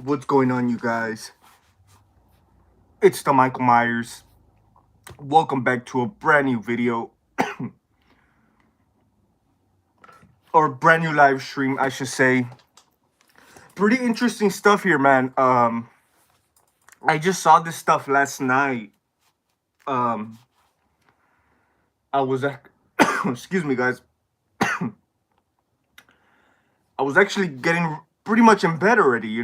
What's going on, you guys? It's the Michael Myers. Welcome back to a brand new video or brand new live stream, I should say. Pretty interesting stuff here, man. I just saw this stuff last night. Um, I was, excuse me, guys. I was actually getting pretty much in bed already.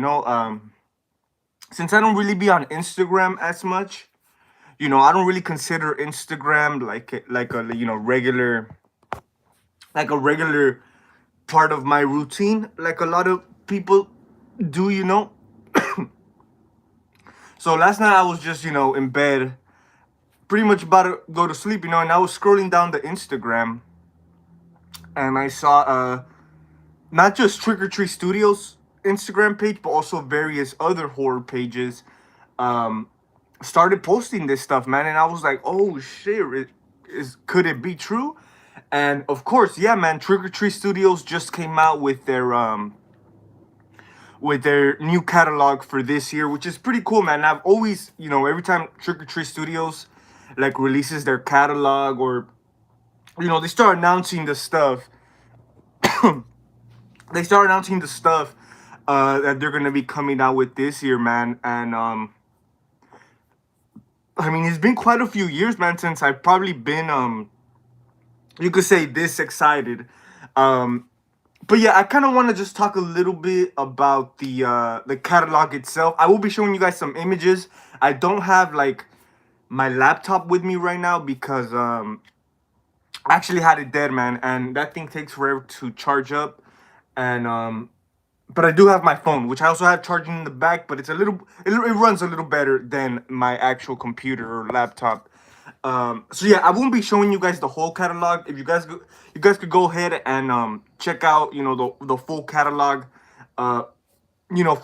Since I don't really be on Instagram as much. I don't really consider Instagram like a regular part of my routine like a lot of people do. So last night I was just in bed, pretty much about to go to sleep, and I was scrolling down the Instagram, and I saw not just Trick or Treat Studios Instagram page, but also various other horror pages um started posting this stuff, man. And I was like, oh shit, could it be true? And of course, yeah, man, Trick or Treat Studios just came out with their new catalog for this year, which is pretty cool, man. I've always, every time Trick or Treat Studios like releases their catalog, or they start announcing the stuff. They start announcing the stuff that they're gonna be coming out with this year, man. And I mean, it's been quite a few years, man, since I've probably been you could say this excited. Um, but yeah, I kind of want to just talk a little bit about the catalog itself. I will be showing you guys some images. I don't have like my laptop with me right now because I actually had it dead, man, and that thing takes forever to charge up. And but I do have my phone, which I also have charging in the back, but it runs a little better than my actual computer or laptop. So yeah, I won't be showing you guys the whole catalog. If you guys could go ahead and check out the full catalog, uh,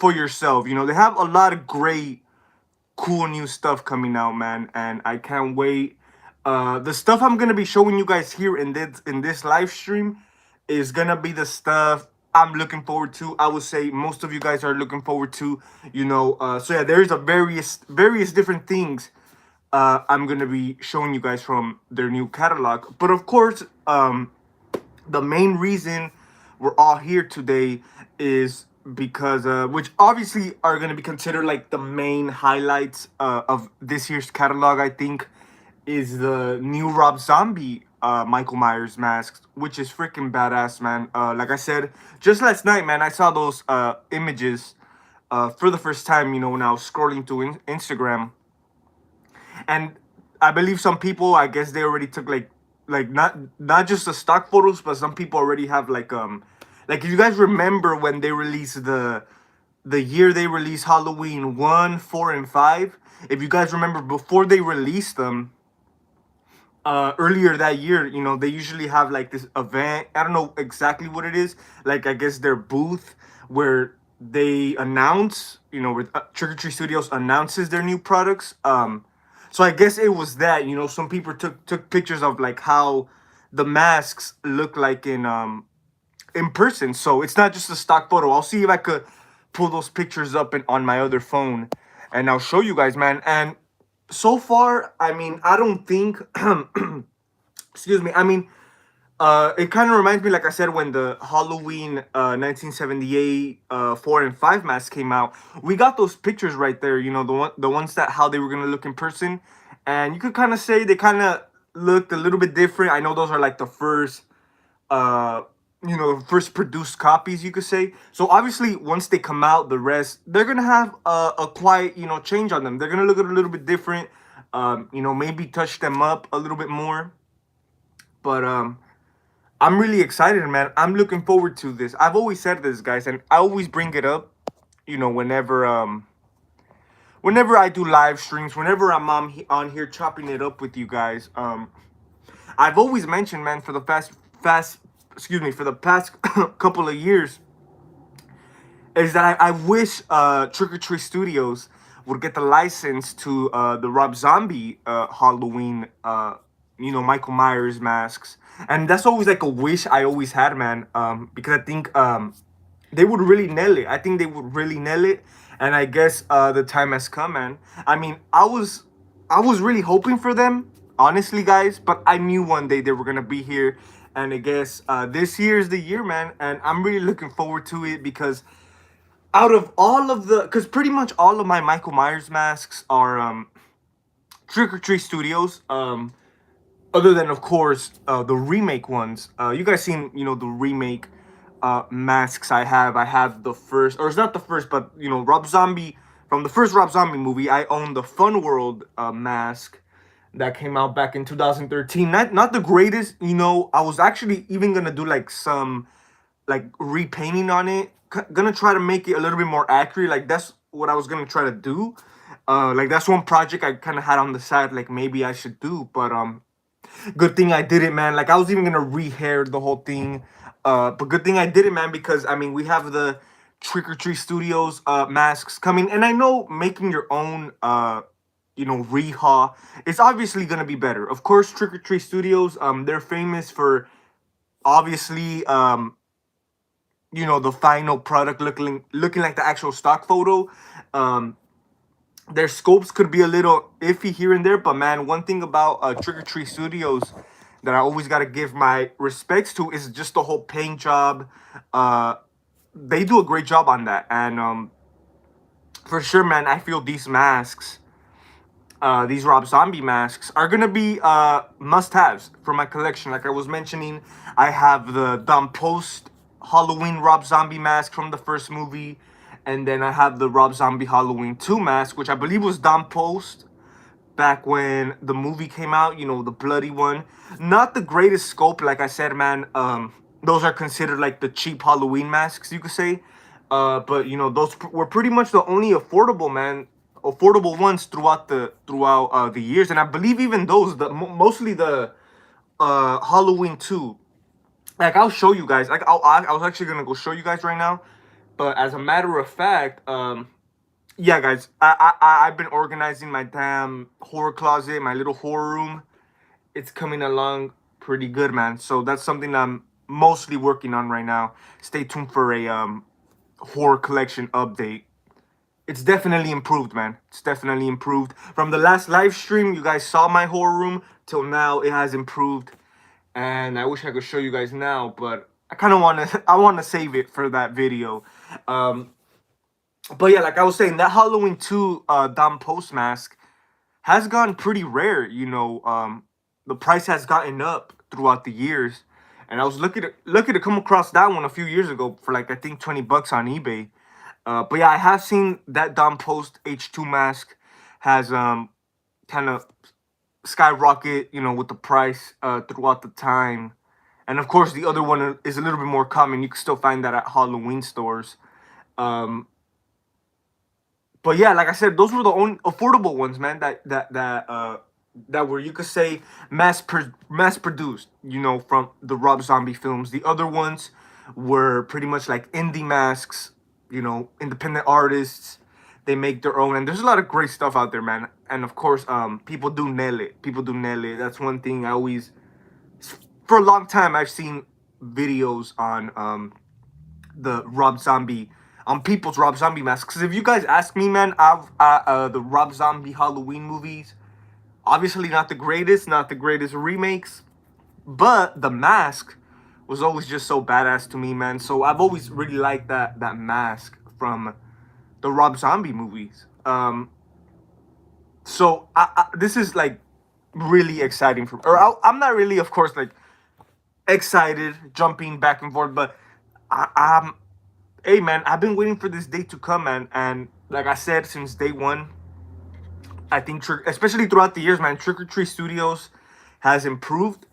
for yourself. They have a lot of great, cool new stuff coming out, man, and I can't wait. The stuff I'm gonna be showing you guys here in this live stream is gonna be the stuff I'm looking forward to. I would say most of you guys are looking forward to. So yeah, there's a various different things I'm gonna be showing you guys from their new catalog. But of course, the main reason we're all here today is because which obviously are going to be considered like the main highlights of this year's catalog, I think, is the new Rob Zombie Michael Myers masks, which is freaking badass, man. Like I said, just last night, man, I saw those images for the first time, when I was scrolling through Instagram. And I believe some people, I guess they already took like not just the stock photos, but some people already have like if you guys remember when they released the year they released Halloween 1, 4, and 5. If you guys remember, before they released them earlier that year, they usually have like this event. I don't know exactly what it is. Like, I guess their booth where they announce, where Trick or Treat Studios announces their new products. So I guess it was that. Some people took pictures of like how the masks look like in person. So it's not just a stock photo. I'll see if I could pull those pictures up on my other phone, and I'll show you guys, man. And so far, I mean, I don't think excuse me, I mean, it kind of reminds me, like I said, when the Halloween 1978 4 and 5 mask came out. We got those pictures right there, the ones that how they were gonna look in person, and you could kind of say they kind of looked a little bit different. I know those are like the first uh first produced copies, you could say. So obviously once they come out, the rest, they're gonna have a quiet change on them. They're gonna look a little bit different, maybe touch them up a little bit more. But I'm really excited, man. I'm looking forward to this. I've always said this, guys, and I always bring it up, whenever I do live streams, whenever I'm on here chopping it up with you guys. I've always mentioned, man, for the for the past couple of years, is that I wish Trick or Treat Studios would get the license to the Rob Zombie Halloween, Michael Myers masks. And that's always like a wish I always had, man. Because I think, they would really nail it. I think they would really nail it, and I guess the time has come, man. I mean, I was really hoping for them, honestly, guys. But I knew one day they were gonna be here, and I guess this year is the year, man. And I'm really looking forward to it because out of all of the, because pretty much all of my Michael Myers masks are Trick or Treat Studios. Other than of course the remake ones. You guys seen the remake masks I have. I have the first, or it's not the first, but Rob Zombie, from the first Rob Zombie movie. I own the Fun World mask that came out back in 2013. Not the greatest. I was actually even gonna do like some like repainting on it. Gonna try to make it a little bit more accurate. Like that's what I was gonna try to do. Like that's one project I kind of had on the side. Like maybe I should do, but good thing I did it, man. Like I was even gonna rehair the whole thing, but good thing I did it, man. Because I mean, we have the Trick or Treat Studios masks coming, and I know making your own, rehaw, it's obviously gonna be better. Of course, Trick or Treat Studios, they're famous for obviously, the final product looking like the actual stock photo. Um, their scopes could be a little iffy here and there, but man, one thing about Trick or Treat Studios that I always gotta give my respects to is just the whole paint job. Uh, they do a great job on that, and for sure, man, I feel these masks, these Rob Zombie masks, are gonna be must-haves for my collection. Like I was mentioning, I have the Dom Post Halloween Rob Zombie mask from the first movie, and then I have the Rob Zombie Halloween 2 mask, which I believe was Dom Post back when the movie came out. The bloody one. Not the greatest scope, like I said, man. Those are considered like the cheap Halloween masks, you could say. But those were pretty much the only affordable ones throughout the years. And I believe even those, mostly the Halloween 2. Like I'll show you guys. Like I was actually gonna go show you guys right now. But as a matter of fact, yeah, guys, I've been organizing my damn horror closet, my little horror room. It's coming along pretty good, man. So that's something I'm mostly working on right now. Stay tuned for a horror collection update. It's definitely improved, man. It's definitely improved. From the last live stream, you guys saw my horror room till now. It has improved, and I wish I could show you guys now, but I kind of want to. I want to save it for that video. Um, but yeah, like I was saying, that Halloween 2 Dom Post mask has gone pretty rare. The price has gotten up throughout the years, and I was lucky to come across that one a few years ago for like I think $20 on eBay. But yeah, I have seen that Dom Post H2 mask has kind of skyrocket, with the price throughout the time. And of course, the other one is a little bit more common. You can still find that at Halloween stores. Um, but yeah, like I said, those were the only affordable ones, man. That were, you could say, mass produced. From the Rob Zombie films. The other ones were pretty much like indie masks. Independent artists. They make their own, and there's a lot of great stuff out there, man. And of course, people do nail it. People do nail it. That's one thing I always, for a long time, I've seen videos on the Rob Zombie, on people's Rob Zombie masks. Because if you guys ask me, man, the Rob Zombie Halloween movies, obviously not the greatest remakes, but the mask was always just so badass to me, man. So I've always really liked that mask from the Rob Zombie movies. So this is like really exciting for, or I'm not really, of course, like excited, jumping back and forth, but I'm, hey man, I've been waiting for this day to come, man. And like I said, since day one, I think, especially throughout the years, man, Trick or Treat Studios has improved.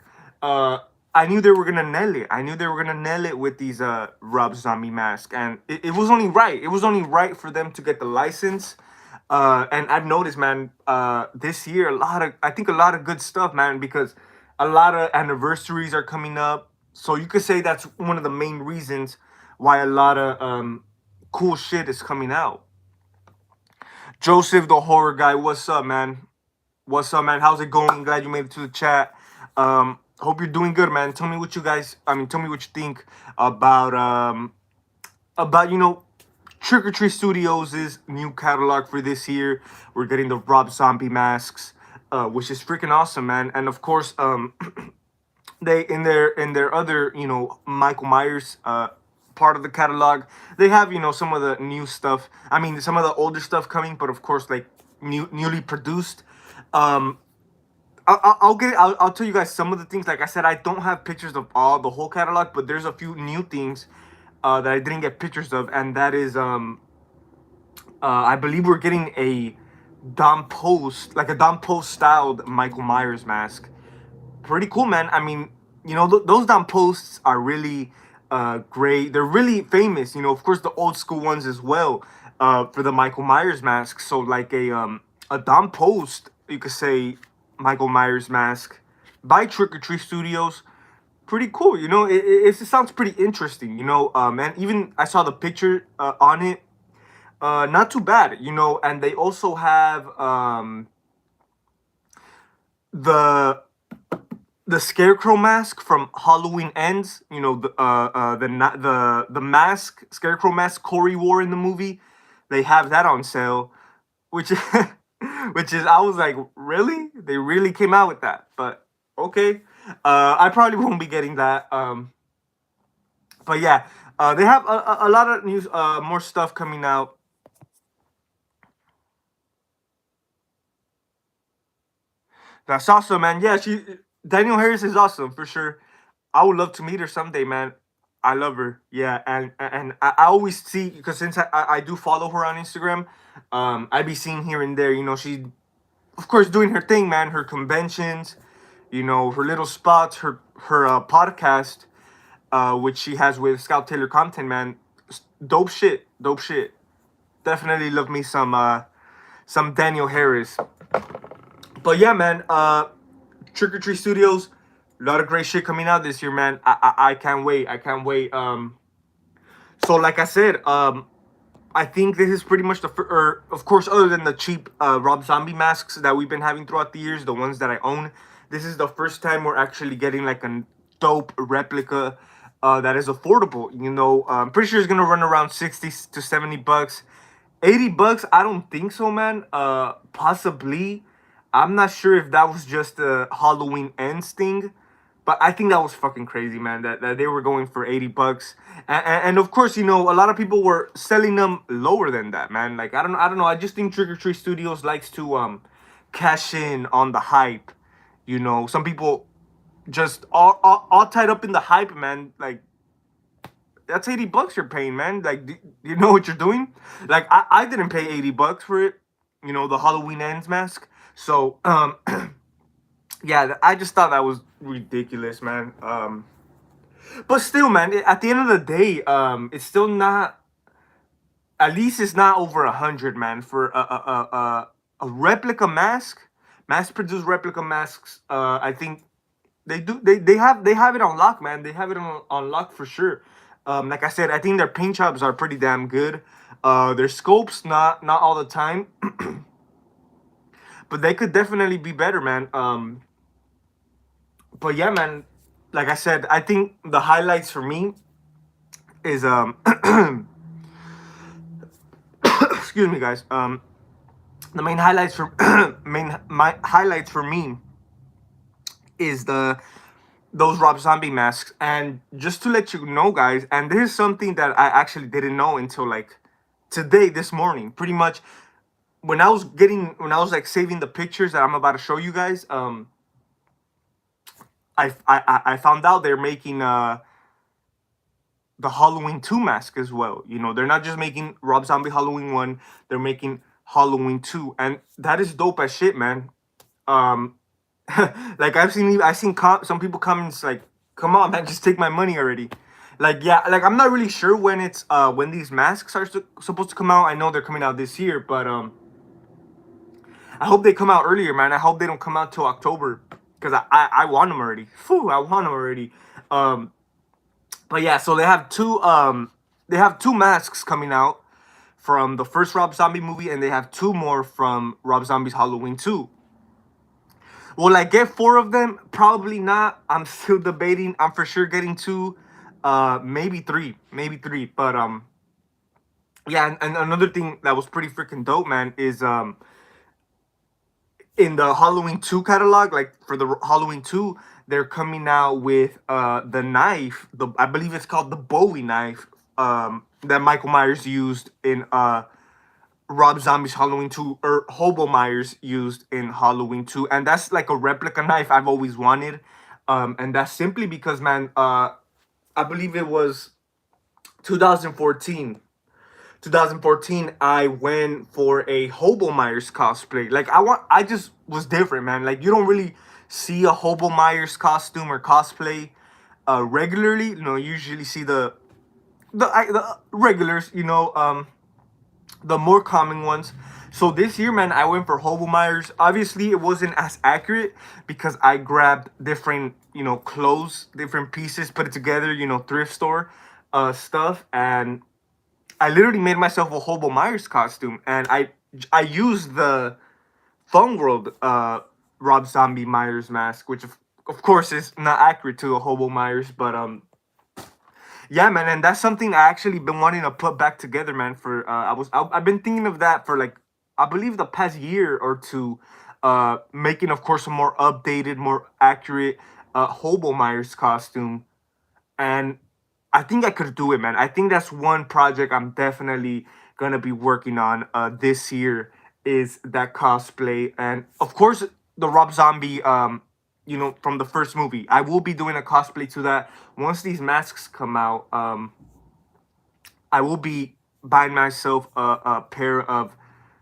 I knew they were gonna nail it. I knew they were gonna nail it with these Rob Zombie masks, and it was only right. It was only right for them to get the license. And I've noticed, man, this year I think a lot of good stuff, man, because a lot of anniversaries are coming up. So you could say that's one of the main reasons why a lot of cool shit is coming out. Joseph, the horror guy, what's up, man? What's up, man? How's it going? Glad you made it to the chat. Hope you're doing good, man. Tell me what you think about about Trick or Treat Studios' new catalog for this year. We're getting the Rob Zombie masks, which is freaking awesome, man. And of course, they in their other Michael Myers part of the catalog, they have some of the new stuff. I mean, some of the older stuff coming, but of course, like newly produced. Um, I'll tell you guys some of the things. Like I said, I don't have pictures of all the whole catalog, but there's a few new things that I didn't get pictures of, and that is I believe we're getting a Dom Post, like a Dom Post styled Michael Myers mask. Pretty cool, man. I mean, those Dom Posts are really great. They're really famous. Of course, the old school ones as well for the Michael Myers mask. So like a Dom Post, you could say Michael Myers mask by Trick or Treat Studios. Pretty cool. It sounds pretty interesting. And even I saw the picture on it. Not too bad. And they also have the the Scarecrow mask from Halloween Ends. The mask, Scarecrow mask Corey wore in the movie. They have that on sale, which which is, I was like, really? They really came out with that? But okay, I probably won't be getting that. But yeah, they have a lot of news, more stuff coming out. That's awesome, man. Yeah, Daniel Harris is awesome for sure. I would love to meet her someday, man. I love her. Yeah, and I always see, because since I do follow her on Instagram, I be seeing here and there. She, of course, doing her thing, man. Her conventions, her little spots, her podcast, which she has with Scout Taylor Compton, man. Dope shit, dope shit. Definitely love me some Daniel Harris. But yeah, man. Trick or Treat Studios, a lot of great shit coming out this year, man. I can't wait. I can't wait. So like I said, I think this is pretty much or of course, other than the cheap Rob Zombie masks that we've been having throughout the years, the ones that I own, this is the first time we're actually getting like a dope replica that is affordable. I'm pretty sure it's gonna run around 60 to 70 bucks. 80 bucks? I don't think so, man. Possibly. I'm not sure if that was just a Halloween Ends thing, but I think that was fucking crazy, man. That they were going for 80 bucks, and of course, a lot of people were selling them lower than that, man. Like I don't know. I just think Trick or Treat Studios likes to cash in on the hype. Some people just all tied up in the hype, man. Like, that's 80 bucks you're paying, man. Like, do you know what you're doing? Like, I didn't pay 80 bucks for it. The Halloween Ends mask. So yeah, I just thought that was ridiculous, man. But still, man, at the end of the day, it's still not. At least it's not over 100, man, for a replica mask, mass produced replica masks. I think they have it on lock, man. They have it on lock for sure. Like I said, I think their paint jobs are pretty damn good. Their scopes, not all the time, but they could definitely be better, man. But yeah, man. Like I said, I think the highlights for me is excuse me, guys. The main highlights for my highlights for me is those Rob Zombie masks. And just to let you know, guys, and this is something that I actually didn't know until like today, this morning, pretty much. When I was like saving the pictures that I'm about to show you guys, I found out they're making the Halloween 2 mask as well. They're not just making Rob Zombie Halloween 1, they're making Halloween 2, and that is dope as shit, man. Um like some people comments like, "Come on, man, just take my money already." Like, yeah, like I'm not really sure when these masks are supposed to come out. I know they're coming out this year, but I hope they come out earlier, man. I hope they don't come out till October, because I want them already. Phew, I want them already. But yeah, so they have two masks coming out from the first Rob Zombie movie, and they have two more from Rob Zombie's Halloween 2. Will I get four of them? Probably not. I'm still debating. I'm for sure getting two, maybe three, maybe three. But Yeah, and another thing that was pretty freaking dope, man, is in the Halloween 2 catalog, like for the Halloween 2, they're coming out with the knife, the I believe it's called the Bowie knife, that Michael Myers used in Rob Zombie's Halloween 2, or Hobo Myers used in Halloween 2. And that's like a replica knife I've always wanted. And that's simply because, man, I believe it was 2014. 2014, I went for a Hobo Myers cosplay. Like I just was different, man. Like you don't really see a Hobo Myers costume or cosplay regularly. You know, you usually see the regulars. The more common ones. So this year, man, I went for Hobo Myers. Obviously, it wasn't as accurate because I grabbed different, clothes, different pieces, put it together, thrift store stuff, and I literally made myself a Hobo Myers costume, and I used the Fun World Rob Zombie Myers mask, which of course is not accurate to a Hobo Myers, but yeah, man, and that's something I actually been wanting to put back together, man. For I've been thinking of that for like I believe the past year or two, making of course a more updated, more accurate Hobo Myers costume, and I think I could do it, man. I think that's one project I'm definitely gonna be working on this year is that cosplay, and of course the Rob Zombie, from the first movie. I will be doing a cosplay to that once these masks come out. I will be buying myself a pair of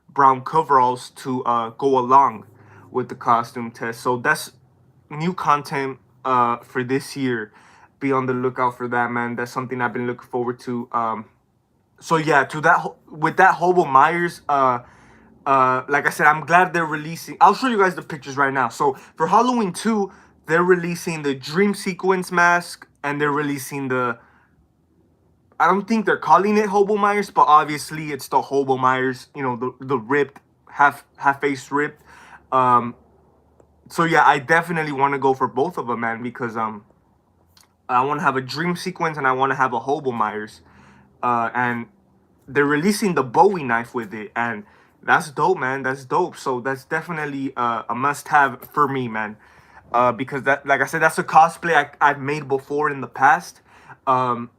brown coveralls to go along with the costume test. So that's new content for this year. Be on the lookout for that, man. That's something I've been looking forward to. So yeah, to that with that Hobo Myers, like I said, I'm glad they're releasing. I'll show you guys the pictures right now. So for Halloween 2, they're releasing the Dream Sequence mask, and they're releasing the. I don't think they're calling it Hobo Myers, but obviously it's the Hobo Myers. The ripped half face ripped. Um, so yeah, I definitely want to go for both of them, man, because I want to have a Dream Sequence and I want to have a Hobo Myers, and they're releasing the Bowie knife with it, and that's dope, man. That's dope. So that's definitely a must-have for me, man. Because that, like I said, that's a cosplay I've made before in the past, and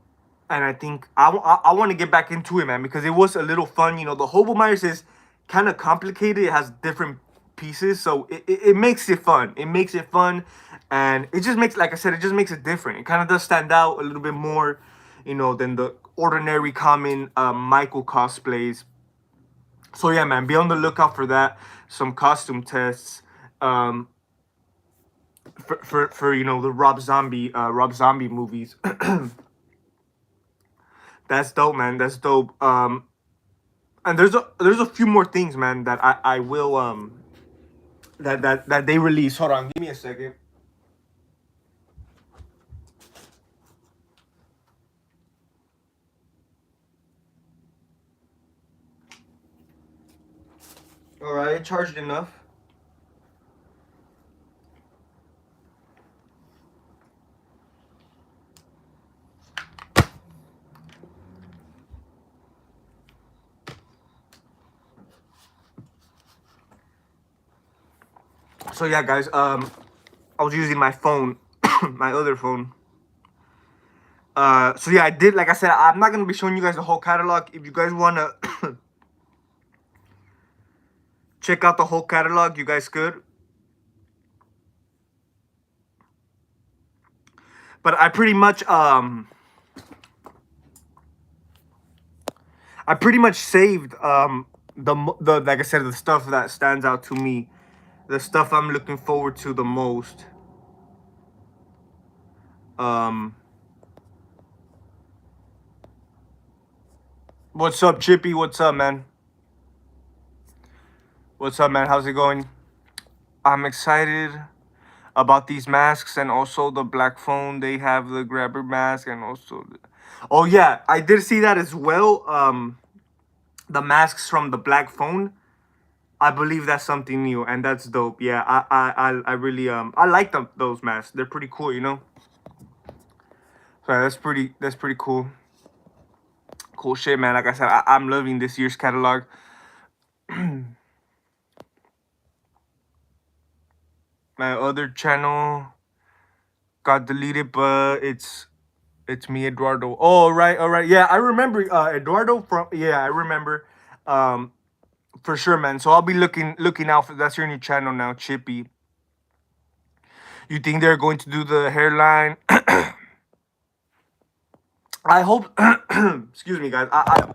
I think I want to get back into it, man, because it was a little fun. The Hobo Myers is kind of complicated. It has different pieces, so it makes it fun. It makes it fun, and it just makes, like I said, it just makes it different. It kind of does stand out a little bit more, than the ordinary common Michael cosplays. So yeah, man, be on the lookout for that. Some costume tests, for the Rob Zombie movies. That's dope, man. That's dope. And there's a few more things, man, that I will that they release. Hold on, give me a second. All right, charged enough. So yeah, guys. I was using my phone, my other phone. So yeah, I did. Like I said, I'm not gonna be showing you guys the whole catalog. If you guys wanna check out the whole catalog, you guys could. But I pretty much saved the like I said, the stuff that stands out to me, the stuff I'm looking forward to the most. Um, what's up, Chippy? What's up, man? What's up, man? How's it going? I'm excited about these masks and also the black phone. They have the grabber mask and also oh yeah, I did see that as well. The masks from the black phone. I believe that's something new and that's dope. Yeah, I really I like those masks. They're pretty cool, So that's pretty cool. Cool shit, man. Like I said, I'm loving this year's catalog. My other channel got deleted, but it's me, Eduardo. Oh, all right. Yeah, I remember Eduardo from. Yeah, I remember. Um, for sure, man. So I'll be looking out for that's your new channel now, Chippy. You think they're going to do the hairline? I hope. Excuse me, guys. I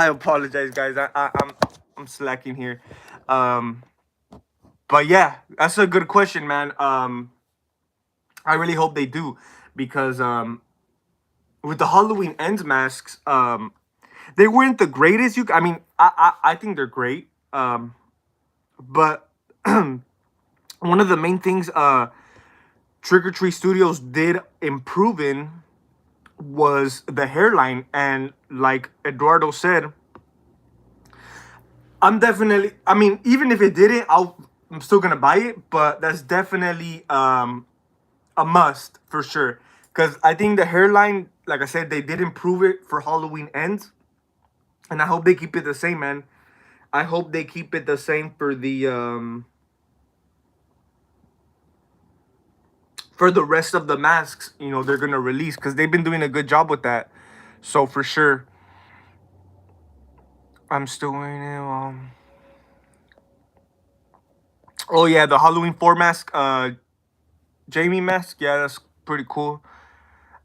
apologize, guys. I'm slacking here. Um, but yeah, that's a good question, man. I really hope they do because with the Halloween Ends masks, they weren't the greatest. I mean, I think they're great. But one of the main things Trick or Treat Studios did improve in was the hairline, and like Eduardo said, I'm definitely. I mean, even if it didn't, I'm still gonna buy it. But that's definitely a must for sure. Because I think the hairline, like I said, they did improve it for Halloween Ends, and I hope they keep it the same, man. I hope they keep it the same for the rest of the masks. You know, they're gonna release because they've been doing a good job with that. So for sure, I'm still waiting. Oh yeah, the Halloween 4 mask, Jamie mask. Yeah, that's pretty cool.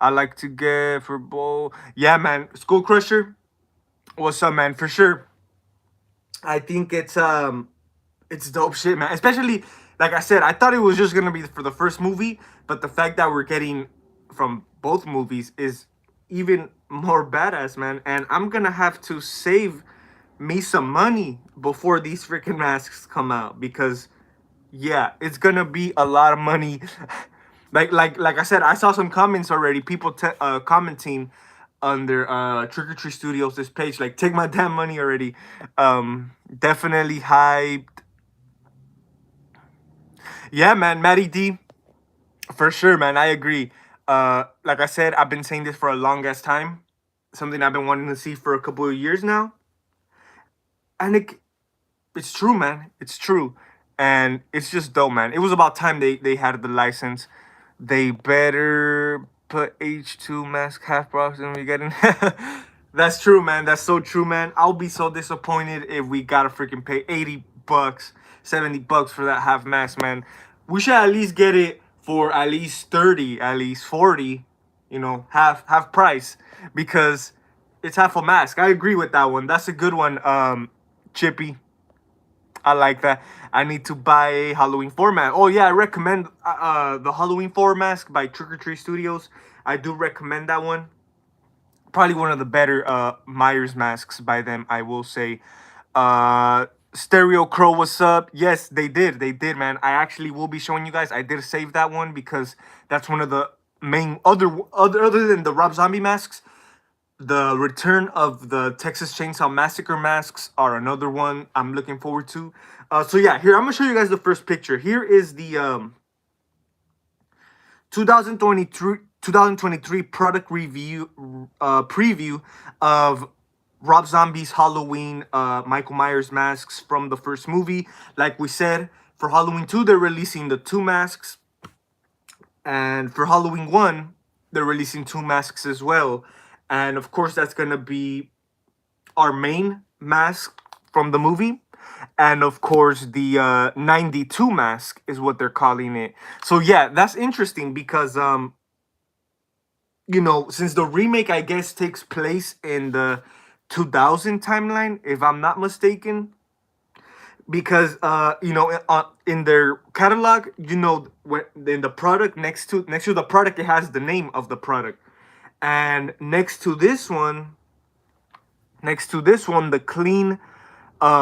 I like to get for both. Yeah, man. Skull Crusher. What's up, man? For sure. I think it's dope shit, man. Especially like I said, I thought it was just gonna be for the first movie, but the fact that we're getting from both movies is even more badass, man. And I'm gonna have to save me some money before these freaking masks come out because yeah, it's gonna be a lot of money. like I said, I saw some comments already. People commenting under Trick or Treat Studios this page, like take my damn money already. Definitely hyped. Yeah, man, Matty D, for sure, man. I agree. Like I said, I've been saying this for a long ass time. Something I've been wanting to see for a couple of years now, and it's true, man. It's true, and it's just dope, man. It was about time they had the license. They better put H2 mask half box and we getting. That's true, man. That's so true, man. I'll be so disappointed if we gotta freaking pay $80, $70 for that half mask, man. We should at least get it for at least 30, at least 40, you know, half price because it's half a mask. I agree with that one. That's a good one, Chippy. I like that. I need to buy a Halloween 4 mask. Oh yeah, I recommend the Halloween 4 mask by Trick or Treat Studios. I do recommend that one. Probably one of the better Myers masks by them, I will say. Stereo Crow, what's up? Yes, they did. They did, man. I actually will be showing you guys. I did save that one because that's one of the main other than the Rob Zombie masks. The return of the Texas Chainsaw Massacre masks are another one I'm looking forward to. So yeah, here I'm gonna show you guys the first picture. Here is the 2023 product review preview of Rob Zombie's Halloween Michael Myers masks from the first movie. Like we said, for Halloween 2 they're releasing the 2 masks, and for Halloween 1 they're releasing 2 masks as well. And of course that's gonna be our main mask from the movie, and of course the 92 mask is what they're calling it. So yeah, that's interesting because you know, since the remake I guess takes place in the 2000 timeline if I'm not mistaken, because you know, in their catalog, you know, when in the product next to the product it has the name of the product, and next to this one, the clean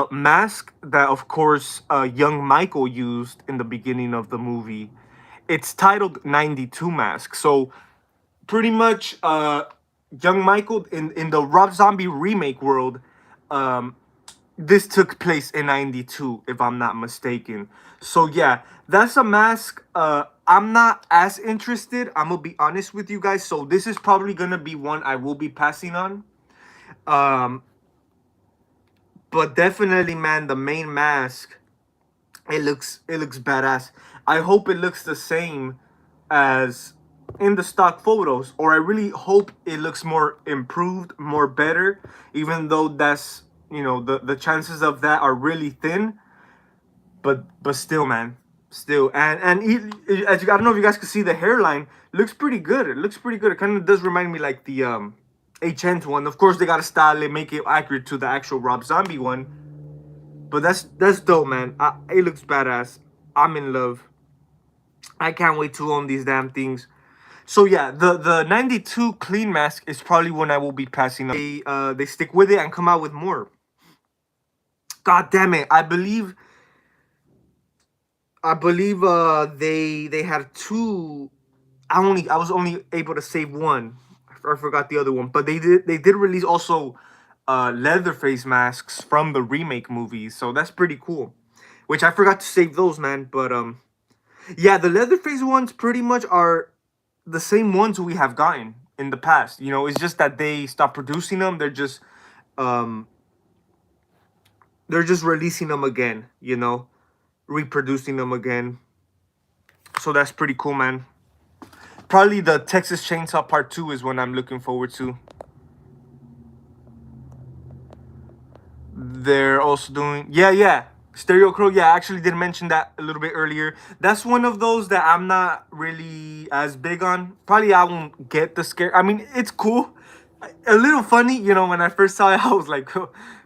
mask that of course young Michael used in the beginning of the movie, it's titled 92 mask. So pretty much young Michael in the Rob Zombie remake world, this took place in 92 if I'm not mistaken. So yeah, that's a mask I'm not as interested. I'm gonna be honest with you guys. So this is probably gonna be one I will be passing on. Um, but definitely, man, the main mask, it looks badass. I hope it looks the same as in the stock photos, or I really hope it looks more improved, more better, even though that's, the chances of that are really thin. But still, man, still. And I don't know if you guys can see the hairline, looks pretty good. It looks pretty good. It kind of does remind me like the HN one. Of course, they gotta style it, make it accurate to the actual Rob Zombie one. But that's dope, man. It looks badass. I'm in love. I can't wait to own these damn things. So yeah, the 92 clean mask is probably one I will be passing on. They stick with it and come out with more. God damn it! I believe they had two. I was only able to save one. I forgot the other one, but they did release also Leatherface masks from the remake movies, so that's pretty cool. Which I forgot to save those, man. But yeah, the Leatherface ones pretty much are the same ones we have gotten in the past. It's just that they stopped producing them. Um they're just releasing them again. Reproducing them again. So that's pretty cool, man. Probably the Texas Chainsaw Part 2 is one I'm looking forward to. They're also doing, yeah, Stereo Crow. Yeah, I actually did mention that a little bit earlier. That's one of those that I'm not really as big on. Probably I won't get the scare. I mean, it's cool, a little funny. When I first saw it, I was like,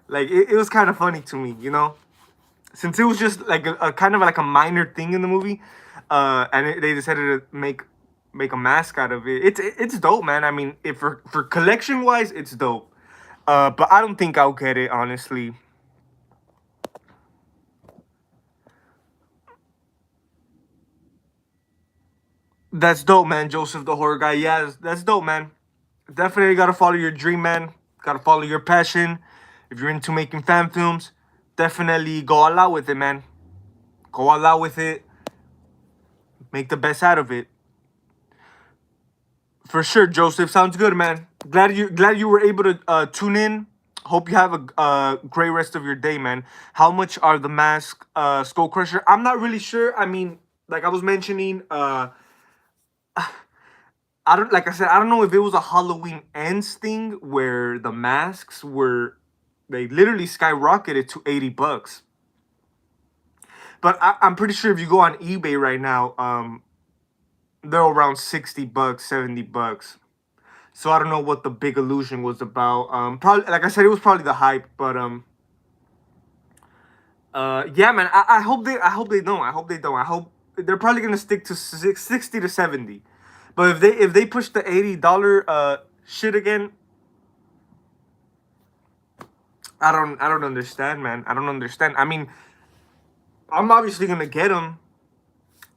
like it was kind of funny to me. Since it was just like a kind of like a minor thing in the movie, and they decided to make a mask out of it. It's dope, man. I mean, if for collection wise, it's dope. But I don't think I'll get it, honestly. That's dope, man. Joseph the horror guy. Yeah, that's dope, man. Definitely gotta follow your dream, man. Gotta follow your passion. If you're into making fan films, definitely go all out with it, man. Go all out with it. Make the best out of it. For sure, Joseph. Sounds good, man. Glad you were able to tune in. Hope you have a great rest of your day, man. How much are the mask Skull Crusher? I'm not really sure. I mean, like I was mentioning, I don't like I said, I don't know if it was a Halloween ends thing where the masks were they literally skyrocketed to $80. But I'm pretty sure if you go on eBay right now, they're around $60, $70. So I don't know what the big illusion was about. Probably like I said, it was probably the hype, but yeah, man. I hope they don't. I hope they don't. I hope they're probably gonna stick to 60 to 70. But if they push the $80 shit again, I don't understand, man. I don't understand. I mean, I'm obviously gonna get them.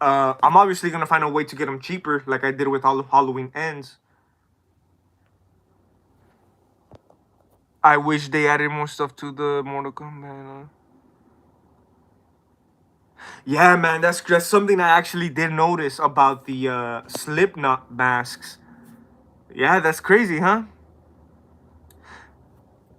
I'm obviously gonna find a way to get them cheaper, like I did with all of Halloween ends. I wish they added more stuff to the Mortal Kombat. Yeah, man, that's something I actually did notice about the Slipknot masks. Yeah, that's crazy, huh?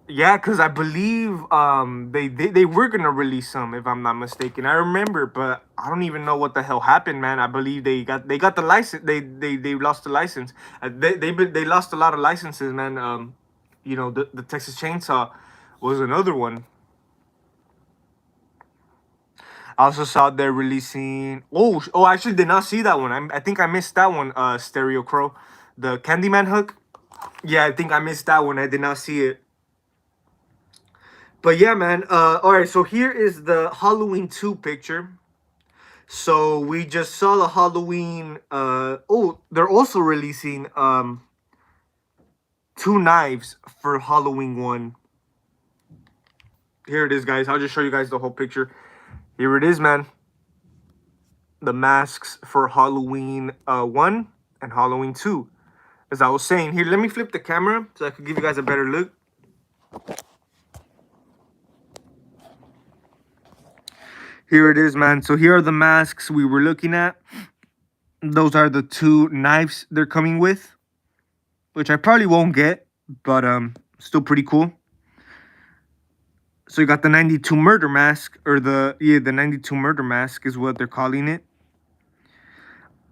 Yeah, because I believe they were gonna release some, if I'm not mistaken. I remember, but I don't even know what the hell happened, man. I believe they got the license. They lost the license. They lost a lot of licenses, man. The Texas Chainsaw was another one. I also saw they're releasing. I actually did not see that one. I think I missed that one. Stereo Crow, the Candyman hook. Yeah, I think I missed that one. I did not see it. But yeah, man. All right. So here is the Halloween 2 picture. So we just saw the Halloween. They're also releasing two knives for Halloween 1. Here it is, guys. I'll just show you guys the whole picture. Here it is, man. The masks for Halloween 1 and Halloween 2. As I was saying, here, let me flip the camera so I can give you guys a better look. Here it is, man. So here are the masks we were looking at. Those are the two knives they're coming with, which I probably won't get, but still pretty cool. So you got the 92 murder mask, or the 92 murder mask is what they're calling it.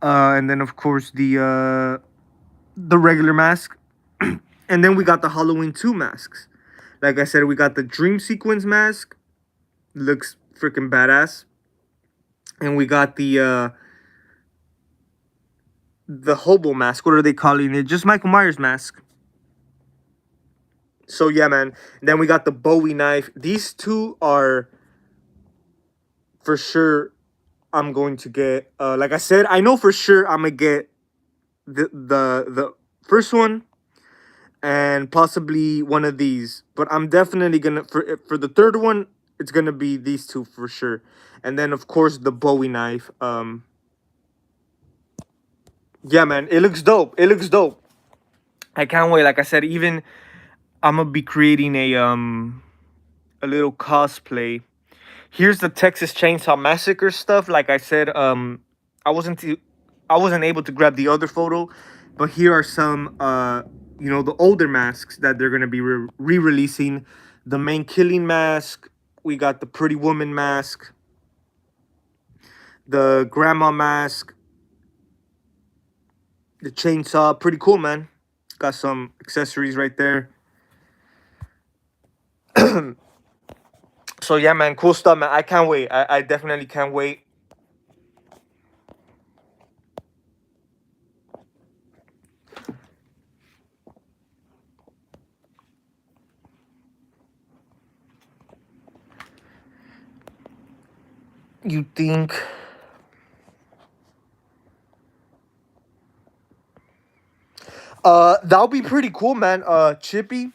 And then of course the regular mask. And then we got the Halloween 2 masks. Like I said, we got the dream sequence mask. Looks freaking badass. And we got the hobo mask. What are they calling it? Just Michael Myers mask. So yeah, man. Then we got the Bowie knife. These two are for sure I'm going to get. Like I said, I know for sure I'm gonna get the first one and possibly one of these. But I'm definitely gonna for the third one, it's gonna be these two for sure. And then of course the Bowie knife. Yeah, man, it looks dope. It looks dope. I can't wait. Like I said, even I'm gonna be creating a little cosplay. Here's the Texas Chainsaw Massacre stuff. Like I said, I wasn't too, I wasn't able to grab the other photo, but here are some the older masks that they're gonna be re-releasing. The main killing mask. We got the Pretty Woman mask. The grandma mask. The chainsaw. Pretty cool, man. Got some accessories right there. So yeah, man, cool stuff, man. I can't wait. I definitely can't wait. You think that'll be pretty cool, man. Chippy,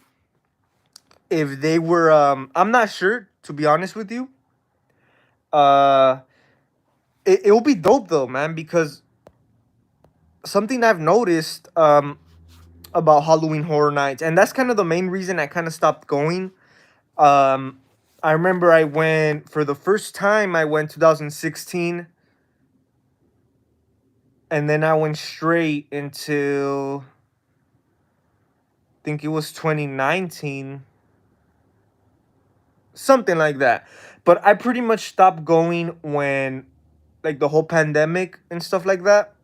if they were I'm not sure, to be honest with you. Uh it will be dope though, man, because something I've noticed about Halloween Horror Nights, and that's kind of the main reason I kind of stopped going. Um I remember I went for the first time, I went 2016, and then I went straight into, I think it was 2019, something like that. But I pretty much stopped going when, like, the whole pandemic and stuff like that.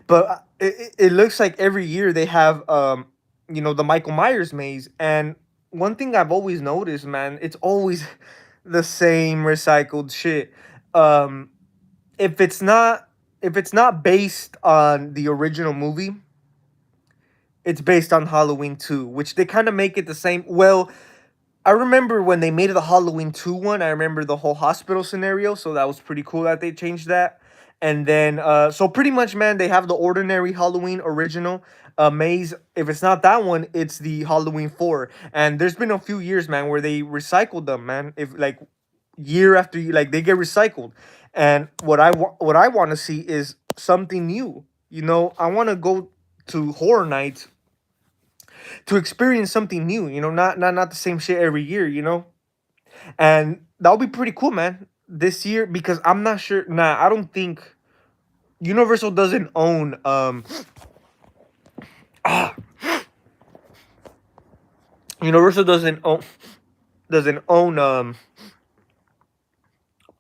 But it looks like every year they have the Michael Myers maze. And one thing I've always noticed, man, it's always the same recycled shit. Um, if it's not based on the original movie, it's based on Halloween 2, which they kind of make it the same. Well, I remember when they made the Halloween 2 one, I remember the whole hospital scenario, so that was pretty cool that they changed that. And then so pretty much, man, they have the ordinary Halloween original maze. If it's not that one, it's the Halloween 4. And there's been a few years, man, where they recycled them, man. If like year after year, like they get recycled. And what I want to see is something new. I want to go to Horror Nights to experience something new, not the same shit every year, and that'll be pretty cool, man, this year, because I'm not sure. Nah, I don't think Universal doesn't own ah, Universal doesn't own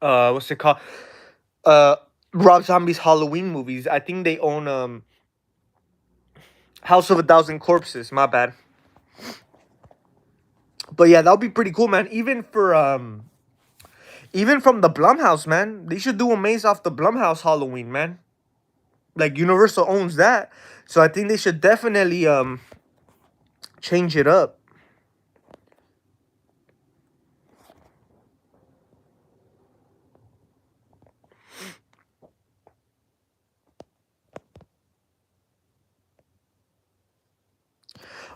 what's it called, uh Rob Zombie's Halloween movies. I think they own House of a Thousand Corpses. My bad. But yeah, that'll be pretty cool, man. Even from the Blumhouse, man, they should do a maze off the Blumhouse Halloween, man. Like Universal owns that, so I think they should definitely change it up.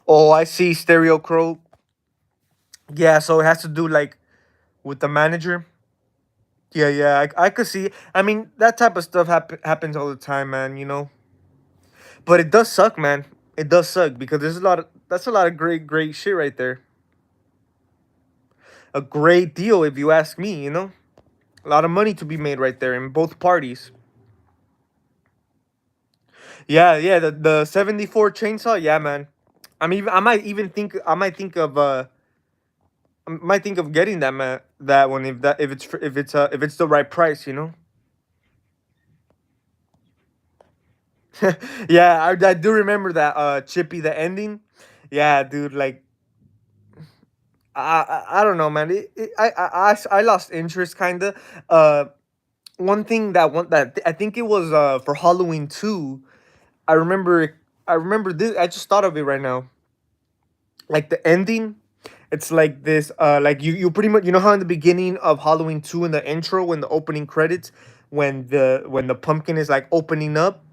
Oh, I see, Stereo Crow. Yeah, so it has to do like with the manager. Yeah, yeah, I could see. I mean, that type of stuff happens all the time, man. But it does suck, man. It does suck because that's a lot of great shit right there. A great deal, if you ask me. A lot of money to be made right there in both parties. Yeah, yeah, the 74 chainsaw, yeah, man. I might think of getting that, man, that one, if it's the right price, you know. Yeah, I do remember that Chippy, the ending. Yeah, dude, like I don't know, man. I lost interest kind of. uh One thing that I think it was for Halloween 2. I remember I remember this. I just thought of it right now. Like the ending, it's like this. Like you pretty much, you know how in the beginning of Halloween 2, in the intro, when the opening credits, when the pumpkin is like opening up,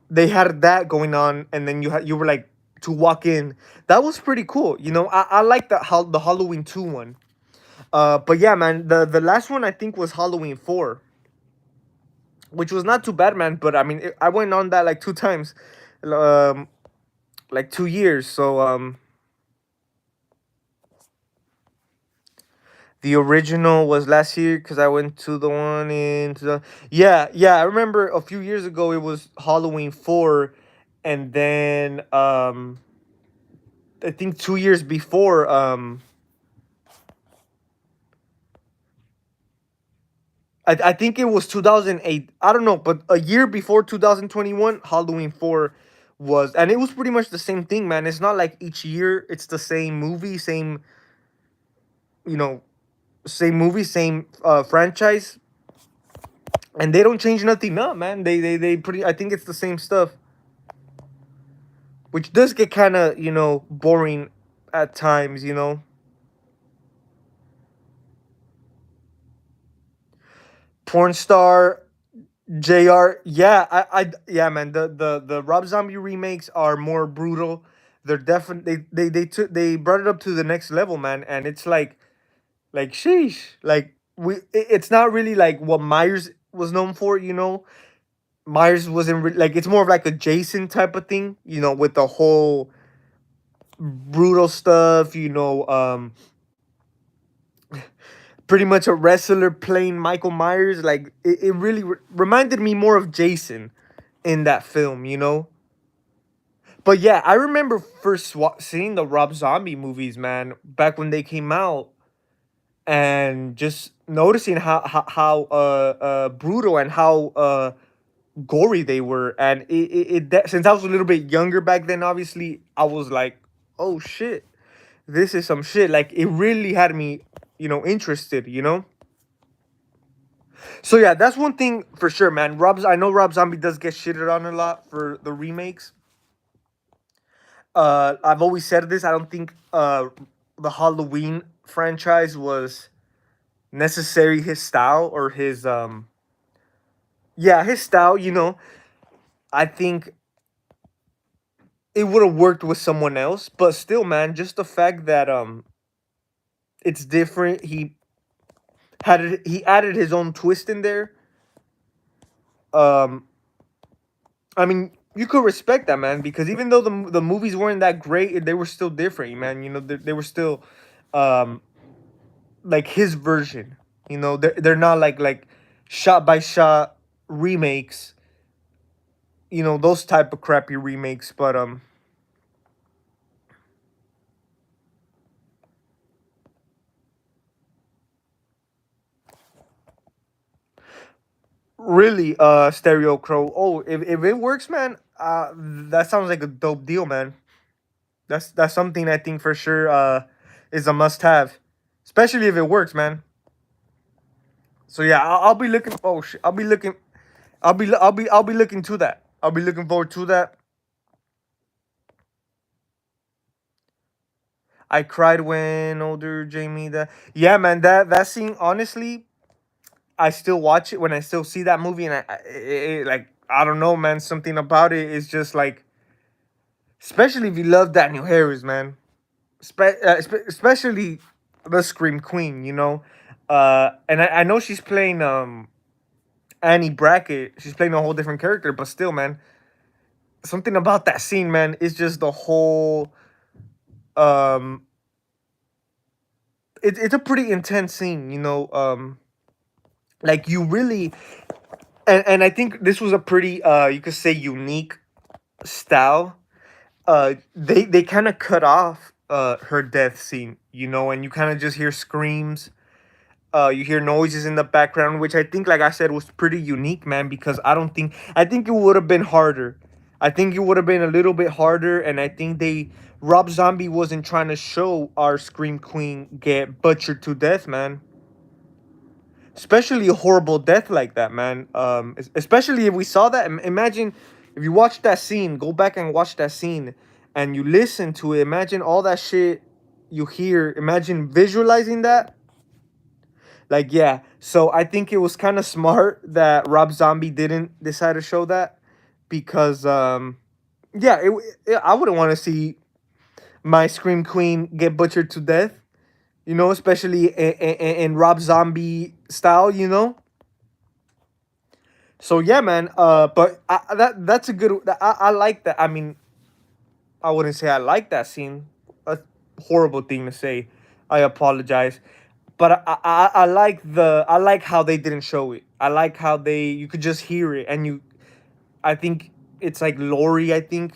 they had that going on, and then you were like to walk in. That was pretty cool. You know, I like the Halloween 2 one. But yeah, man, the last one I think was Halloween 4, which was not too bad, man. But I mean, I went on that like two times, um, like 2 years. So the original was last year because I went to the one in yeah, yeah. I remember a few years ago it was Halloween 4, and then I think 2 years before I think it was 2008. I don't know, but a year before 2021, Halloween 4 was, and it was pretty much the same thing, man. It's not like each year it's the same movie, same, you know, same movie, same franchise, and they don't change nothing up, man. They pretty. I think it's the same stuff, which does get kind of, boring at times, you know. Porn star JR, yeah, yeah, man. The Rob Zombie remakes are more brutal. They're definitely they brought it up to the next level, man. And it's like sheesh, like it's not really like what Myers was known for, you know. Myers wasn't like, it's more of like a Jason type of thing, you know, with the whole brutal stuff, you know. Pretty much a wrestler playing Michael Myers. Like it really reminded me more of Jason in that film, you know. But yeah, I remember first seeing the Rob Zombie movies, man, back when they came out, and just noticing how brutal and how gory they were. And since I was a little bit younger back then, obviously I was like, oh shit, this is some shit. Like it really had me, interested, you know. So yeah, that's one thing for sure, man. I know Rob Zombie does get shitted on a lot for the remakes. I've always said this. I don't think the Halloween franchise was necessary his style, or his yeah, his style. You know, I think it would have worked with someone else, but still, man, just the fact that it's different. He added his own twist in there. Um, I mean, you could respect that, man, because even though the movies weren't that great, they were still different, man. You know, they were still um like his version. You know, they're not like shot by shot remakes. You know, those type of crappy remakes. But really, Stereo Crow. Oh, if it works, man, that sounds like a dope deal, man. That's something I think for sure is a must have, especially if it works, man. So yeah, I'll be looking. Oh shit, I'll be looking. I'll be looking to that. I'll be looking forward to that. I cried when older Jamie. That, yeah, man. That scene. Honestly, I still watch it when I still see that movie, and like, I don't know, man. Something about it is just like, especially if you love Daniel Harris, man. Especially the Scream Queen, you know. And I know she's playing Annie Brackett. She's playing a whole different character, but still, man, something about that scene, man, is just the whole um it's a pretty intense scene, you know. Like you really, and I think this was a pretty you could say unique style. They kind of cut off her death scene, you know, and you kind of just hear screams. You hear noises in the background, which I think, like I said, was pretty unique, man. Because I think it would have been harder. I think it would have been a little bit harder, and I think Rob Zombie wasn't trying to show our Scream Queen get butchered to death, man. Especially a horrible death like that, man. Especially if we saw that. Imagine if you watch that scene, go back and watch that scene, and you listen to it. Imagine all that shit you hear. Imagine visualizing that. Like, yeah. So I think it was kind of smart that Rob Zombie didn't decide to show that because, yeah, I wouldn't want to see my Scream Queen get butchered to death. You know, especially in Rob Zombie style. You know. So yeah, man. But that's a good. I like that. I mean, I wouldn't say I like that scene. A horrible thing to say. I apologize. But I like how they didn't show it. I like how you could just hear it, and I think it's like Lori. I think.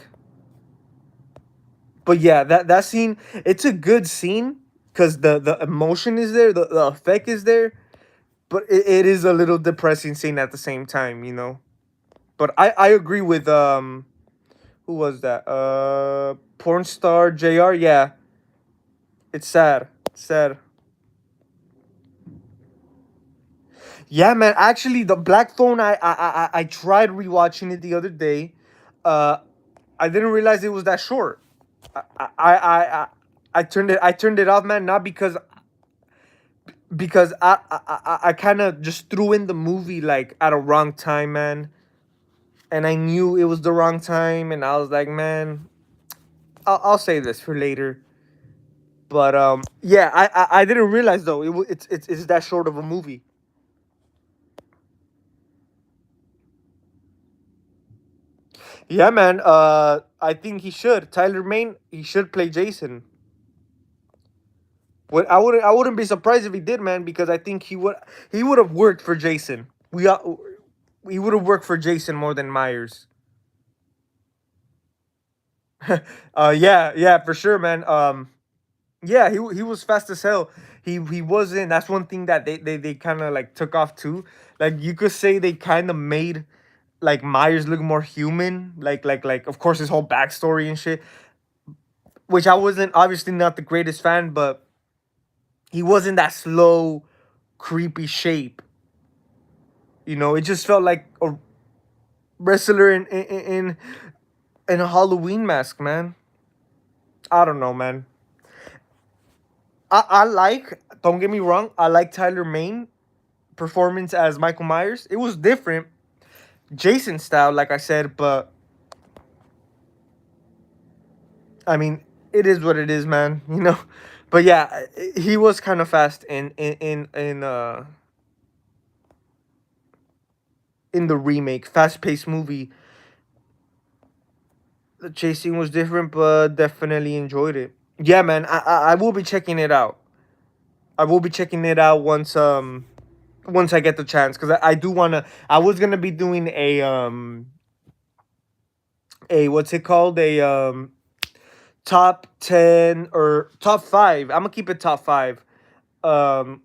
But yeah, that scene. It's a good scene because the emotion is there. The effect is there. But it is a little depressing scene at the same time. You know. But I agree with who was that? Porn star JR. Yeah, it's sad. It's sad. Yeah, man. Actually, the Black Phone. I tried rewatching it the other day. Uh, I didn't realize it was that short. I I I I, I turned it off, man. Not because I kind of just threw in the movie like at a wrong time, man. And I knew it was the wrong time, and I was like, man, I'll save this for later. But yeah, I didn't realize though it's that short of a movie. Yeah, man. I think he should. Tyler Main, he should play Jason. What I wouldn't be surprised if he did, man, because I think he would have worked for Jason. He would have worked for Jason more than Myers. Yeah, yeah, for sure, man. Yeah, he was fast as hell. He wasn't. That's one thing that they kind of like took off too. Like you could say they kind of made like Myers look more human. Like of course his whole backstory and shit, which I wasn't obviously not the greatest fan, but he wasn't that slow, creepy shape. You know, it just felt like a wrestler in a Halloween mask, man. I don't know, man. I like. Don't get me wrong. I like Tyler Main performance as Michael Myers. It was different, Jason style, like I said, but I mean, it is what it is, man. You know. But yeah, he was kind of fast in the remake, fast paced movie. The chasing was different, but definitely enjoyed it. Yeah, man. I will be checking it out. I will be checking it out once I get the chance because I do wanna. I was gonna be doing a what's it called, a top 10 or top 5. I'm gonna keep it top 5. Um,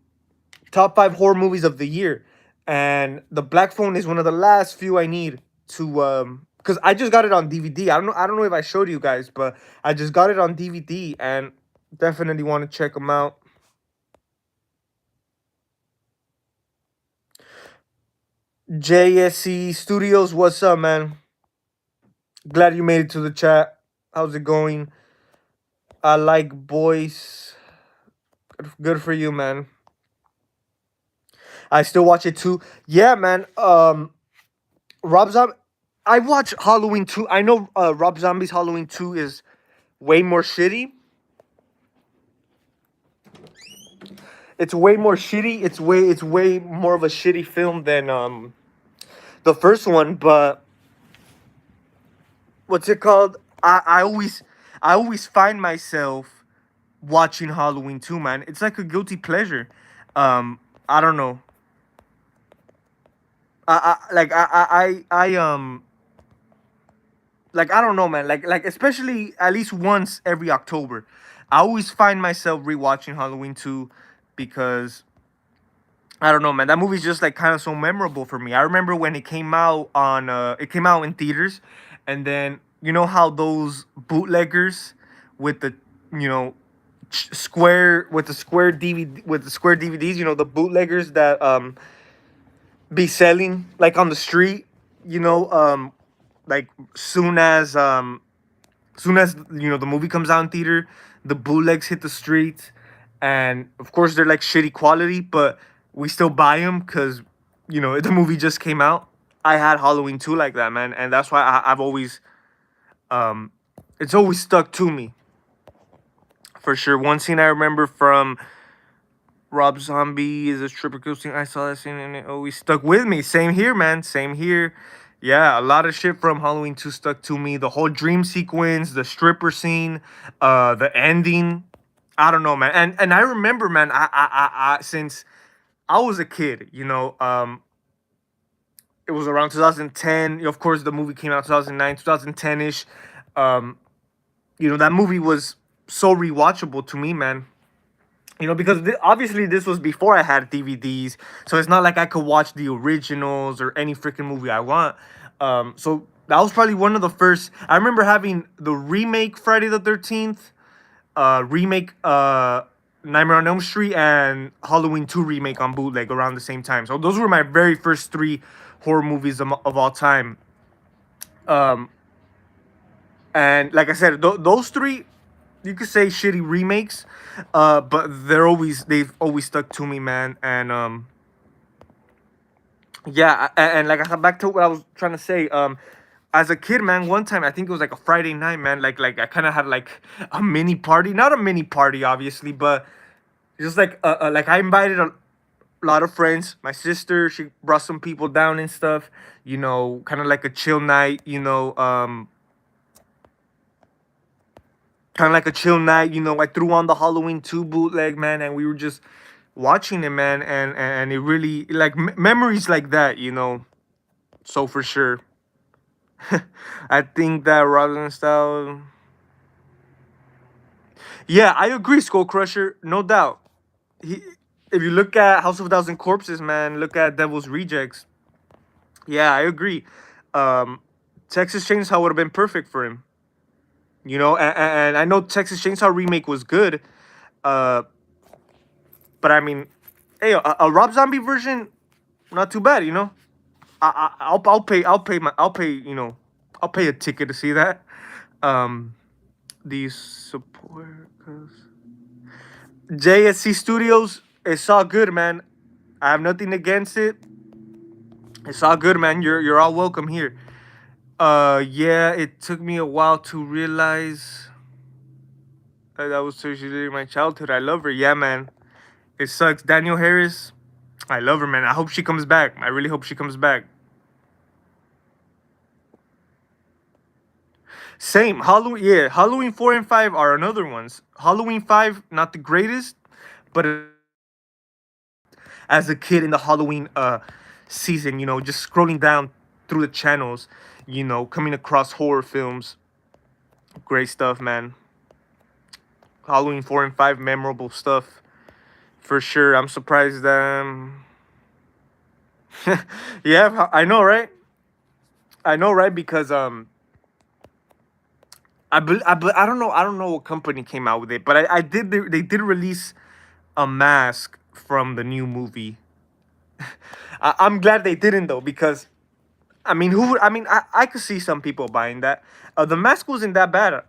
top 5 horror movies of the year, and the Black Phone is one of the last few I need to because I just got it on DVD. I don't know if I showed you guys, but I just got it on DVD and definitely want to check them out. JSC Studios, what's up, man? Glad you made it to the chat. How's it going? I like boys. Good for you, man. I still watch it too. Yeah, man. Rob Zombie. I watch Halloween 2. I know Rob Zombie's Halloween 2 is way more shitty. It's way more shitty. It's way more of a shitty film than the first one, but what's it called? I always find myself watching Halloween 2, man. It's like a guilty pleasure. I don't know. like I don't know, man. Like especially at least once every October, I always find myself rewatching Halloween 2 because I don't know, man. That movie's just like kind of so memorable for me. I remember when it came out on it came out in theaters, and then you know how those bootleggers with the you know square with the square DVD with the square DVDs, you know, the bootleggers that be selling like on the street, you know, like soon as the movie comes out in theater, the bootlegs hit the streets, and of course they're like shitty quality, but we still buy them because the movie just came out. I had Halloween 2 like that, man, and that's why I've always um, it's always stuck to me for sure. One scene I remember from Rob Zombie is a stripper ghost scene. I saw that scene and it always stuck with me. Same here, man. Same here. Yeah, a lot of shit from Halloween 2 stuck to me. The whole dream sequence, the stripper scene, the ending. I don't know, man. And I remember, man, I since I was a kid, it was around 2010. Of course, the movie came out 2009, 2010-ish. Um, that movie was so rewatchable to me, man. Because obviously this was before I had DVDs, so it's not like I could watch the originals or any freaking movie I want. So that was probably one of the first. I remember having the remake Friday the 13th, remake Nightmare on Elm Street, and Halloween 2 remake on bootleg around the same time. So those were my very first three horror movies of all time. Um, and like I said, those three, you could say shitty remakes, but they've always stuck to me, man. And yeah, and like I got back to what I was trying to say. As a kid, man, one time I think it was like a Friday night, man. Like I kind of had like a mini party, not a mini party, obviously, but just like I invited a lot of friends. My sister, she brought some people down and stuff. Kind of like a chill night. Kind of like a chill night. I threw on the Halloween 2 bootleg, man, and we were just watching it, man, and it really like memories like that. So for sure, I think that Rotten style. Yeah, I agree, Skull Crusher, no doubt. He, if you look at House of a Thousand Corpses, man, look at Devil's Rejects. Yeah, I agree. Um, Texas Chainsaw would have been perfect for him. And I know Texas Chainsaw remake was good. Uh, but I mean, hey, a Rob Zombie version, not too bad. I'll pay a ticket to see that. Um, these support JSC Studios. It's all good, man. I have nothing against it. It's all good, man. You're all welcome here. Yeah, it took me a while to realize that was Sergio my childhood. I love her. Yeah, man. It sucks. Daniel Harris. I love her, man. I hope she comes back. I really hope she comes back. Same. Halloween. Yeah, Halloween 4 and 5 are another ones. Halloween 5, not the greatest, but as a kid in the Halloween season, just scrolling down through the channels, coming across horror films. Great stuff, man. Halloween 4 and 5, memorable stuff for sure. I'm surprised. Yeah, I know, right? I know, right? Because I don't know what company came out with it, but they did release a mask from the new movie. I'm glad they didn't though, because I mean, I could see some people buying that. The mask wasn't that bad.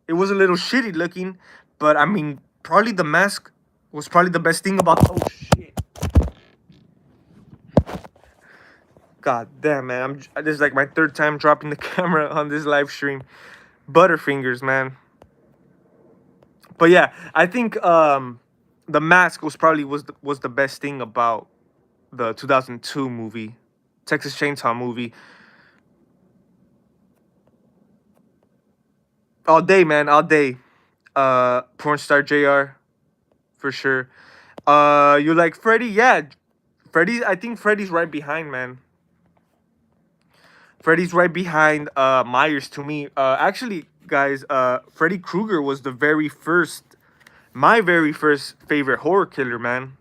It was a little shitty looking, but I mean, probably the mask was probably the best thing about. Oh shit! God damn, man! This is like my third time dropping the camera on this live stream. Butterfingers, man. But yeah, I think the mask was the best thing about the 2002 movie, Texas Chainsaw movie. All day, man, all day. Porn star Jr. for sure. You like Freddy? Yeah, Freddy's. I think Freddy's right behind, man. Freddy's right behind Myers to me. Actually, guys, Freddy Krueger was the very first, my very first favorite horror killer, man.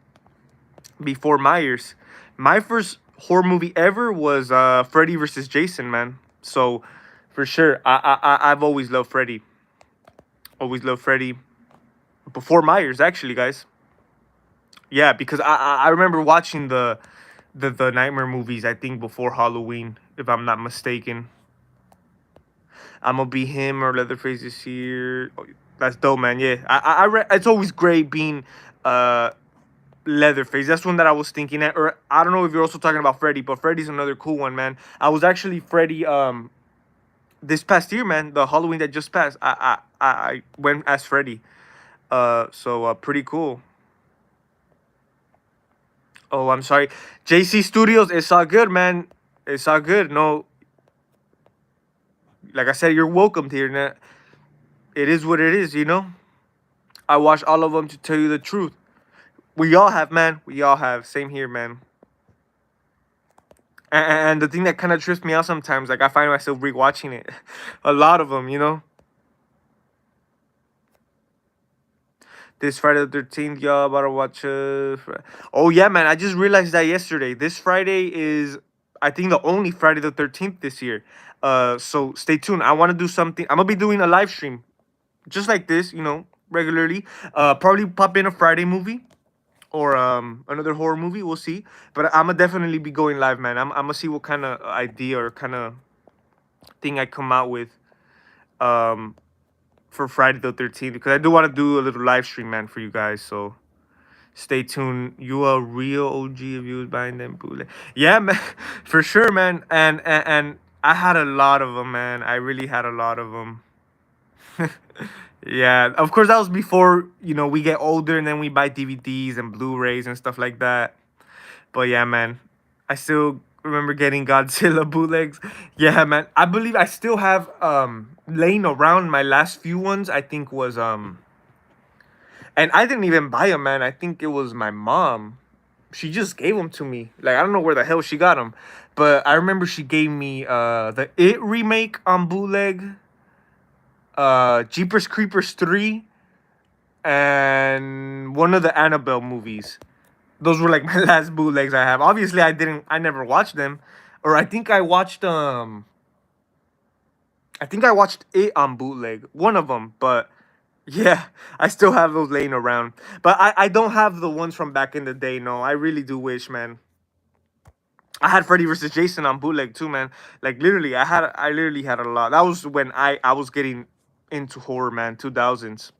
Before Myers, my first horror movie ever was Freddy versus Jason, man. So, for sure, I've always loved Freddy. Always loved Freddy before Myers, actually, guys. Yeah, because I remember watching the Nightmare movies. I think before Halloween, if I'm not mistaken. I'm gonna be him or Leatherface is here. Oh, that's dope, man. Yeah, it's always great being uh Leatherface. That's one that I was thinking at. Or I don't know if you're also talking about Freddy, but Freddy's another cool one, man. I was actually Freddy this past year, man. The Halloween that just passed. I went as Freddy. So pretty cool. Oh, I'm sorry. JC Studios, it's all good, man. It's all good. No, like I said, you're welcomed here. It is what it is, you know? I watched all of them to tell you the truth. We all have, man. We all have. Same here, man. And the thing that kind of trips me out sometimes, like I find myself rewatching it. A lot of them, you know? This Friday the 13th, y'all about to watch. Oh, yeah, man. I just realized that yesterday. This Friday is, I think, the only Friday the 13th this year. So stay tuned. I want to do something. I'm going to be doing a live stream just like this, you know, regularly. Probably pop in a Friday movie or another horror movie. We'll see. But I'm going to definitely be going live, man. I'm going to see what kind of idea or kind of thing I come out with. For Friday the 13th because I do want to do a little live stream, man, for you guys. So stay tuned. You a real OG if you was buying them bootleg. Yeah, man, for sure, man. And I had a lot of them, man. I really had a lot of them. Yeah, of course that was before we get older and then we buy DVDs and Blu-rays and stuff like that. But yeah, man, I still remember getting Godzilla bootlegs. Yeah, man, I believe I still have laying around my last few ones. I think was and I didn't even buy them, man. I think it was my mom. She just gave them to me. Like I don't know where the hell she got them, but I remember she gave me the It remake on bootleg, Jeepers Creepers 3, and one of the Annabelle movies. Those were like my last bootlegs I have. Obviously, I never watched them, or I think I watched it on bootleg, one of them. But yeah, I still have those laying around. But I don't have the ones from back in the day. No, I really do wish, man. I had Freddy versus Jason on bootleg too, man. Like literally, I literally had a lot. That was when I was getting into horror, man. 2000s.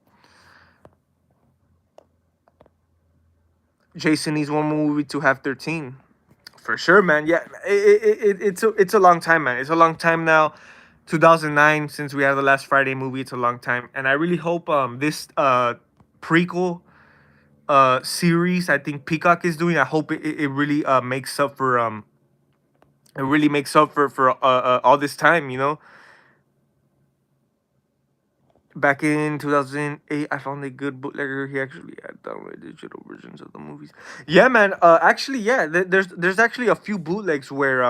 Jason needs one more movie to have 13. For sure, man. Yeah, it's a long time, man. It's a long time now. 2009 since we had the last Friday movie. It's a long time, and I really hope this prequel series I think Peacock is doing. I hope it really makes up for it really makes up for all this time. Back in 2008, I found a good bootlegger. He actually had downloaded digital versions of the movies. Yeah, man. Actually, yeah. There's actually a few bootlegs where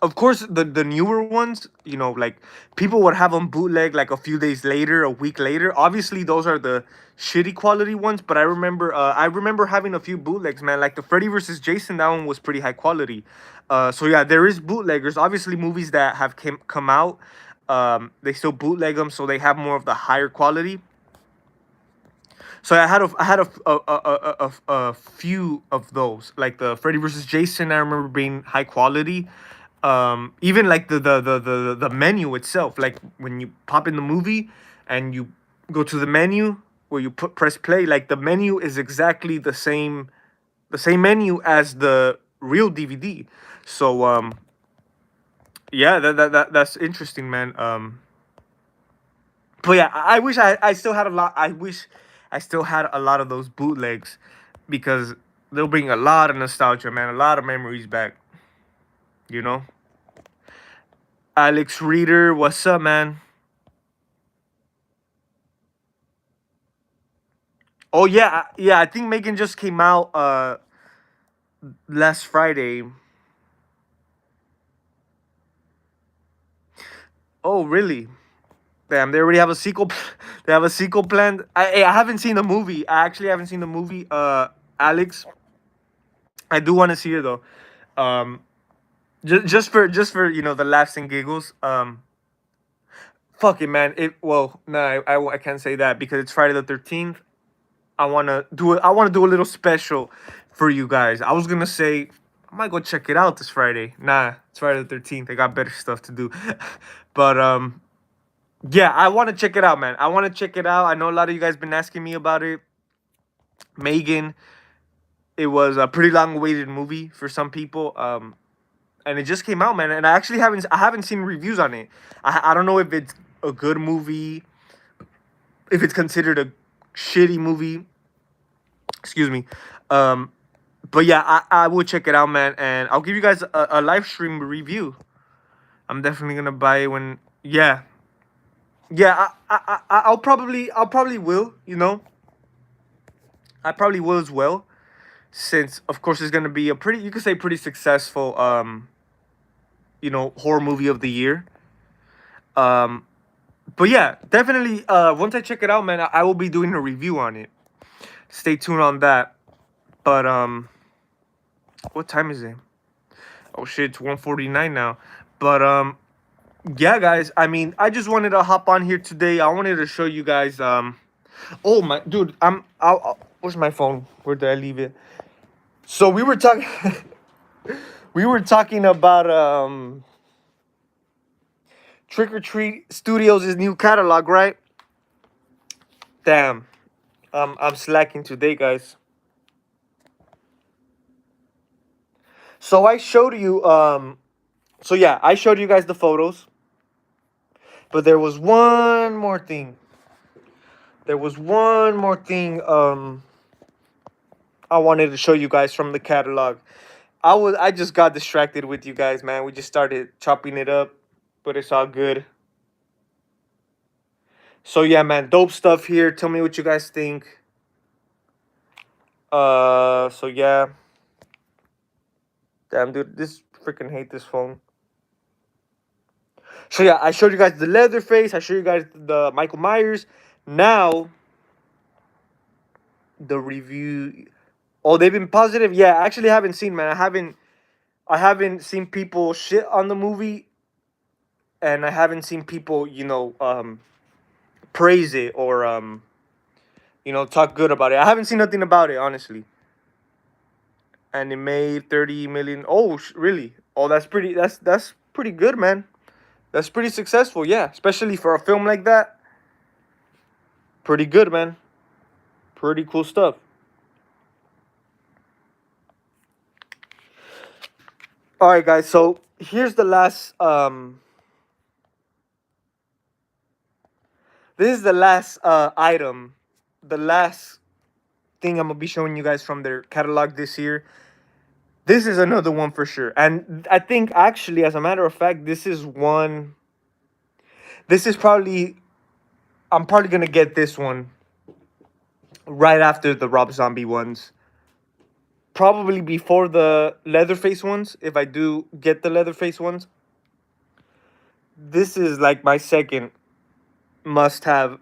of course the newer ones, like people would have them bootleg like a few days later, a week later. Obviously, those are the shitty quality ones. But I remember having a few bootlegs, man. Like the Freddy versus Jason, that one was pretty high quality. So yeah, there is bootleggers. Obviously, movies that have come out, they still bootleg them, so they have more of the higher quality. So I had a few of those, like the Freddy versus Jason. I remember being high quality. Even like the menu itself, like when you pop in the movie and you go to the menu where you press play, like the menu is exactly the same menu as the real DVD. So yeah, that's interesting, man. But yeah, I wish I still had a lot. I wish I still had a lot of those bootlegs because they'll bring a lot of nostalgia, man. A lot of memories back. You know, Alex Reader, what's up, man? Oh yeah, yeah. I think Megan just came out. last Friday. Oh, really? Damn, they already have a sequel. They have a sequel planned. I haven't seen the movie. I actually haven't seen the movie. Alex, I do want to see it though. Um, just for the laughs and giggles. Fuck it, man. No, I can't say that because it's Friday the 13th. I want to do a little special for you guys. I was gonna say I might go check it out this Friday. Nah, it's Friday the 13th. I got better stuff to do. But yeah, I want to check it out, man. I want to check it out. I know a lot of you guys been asking me about it. Megan, it was a pretty long-awaited movie for some people. And it just came out, man. And I haven't seen reviews on it. I don't know if it's a good movie, if it's considered a shitty movie. Excuse me. Um, but yeah, I will check it out, man, and I'll give you guys a live stream review. I'm definitely gonna buy it when. Yeah, yeah. I'll probably will. I probably will as well, since of course it's gonna be a pretty, you could say, pretty successful horror movie of the year. Um, but yeah, definitely. Once I check it out, man, I will be doing a review on it. Stay tuned on that. But what time is it? Oh shit, it's 1:49 now. But yeah, guys. I mean, I just wanted to hop on here today. I wanted to show you guys. Oh my, dude. Where's my phone? Where did I leave it? So we were talking. We were talking about Trick or Treat Studios' new catalog, right? Damn. I'm slacking today, guys. So I showed you. So yeah, I showed you guys the photos. But there was one more thing. There was one more thing. I wanted to show you guys from the catalog. I just got distracted with you guys, man. We just started chopping it up, but it's all good. So yeah, man, dope stuff here. Tell me what you guys think. So yeah. Damn, dude, this freaking hate this phone. So yeah, I showed you guys the Leatherface. I showed you guys the Michael Myers. Now, the review. Oh, they've been positive. Yeah, I actually haven't seen, man. I haven't seen people shit on the movie, and I haven't seen people, praise it or talk good about it. I haven't seen nothing about it, honestly. And it made 30 million. Oh, really? Oh, that's pretty good, man. That's pretty successful, yeah. Especially for a film like that. Pretty good, man. Pretty cool stuff. All right, guys. So here's the last. This is the last item, the last thing I'm gonna be showing you guys from their catalog this year. This is another one for sure, and I think actually, as a matter of fact, this is one. This is probably. I'm probably gonna get this one right after the Rob Zombie ones. Probably before the Leatherface ones, if I do get the Leatherface ones. This is like my second must-have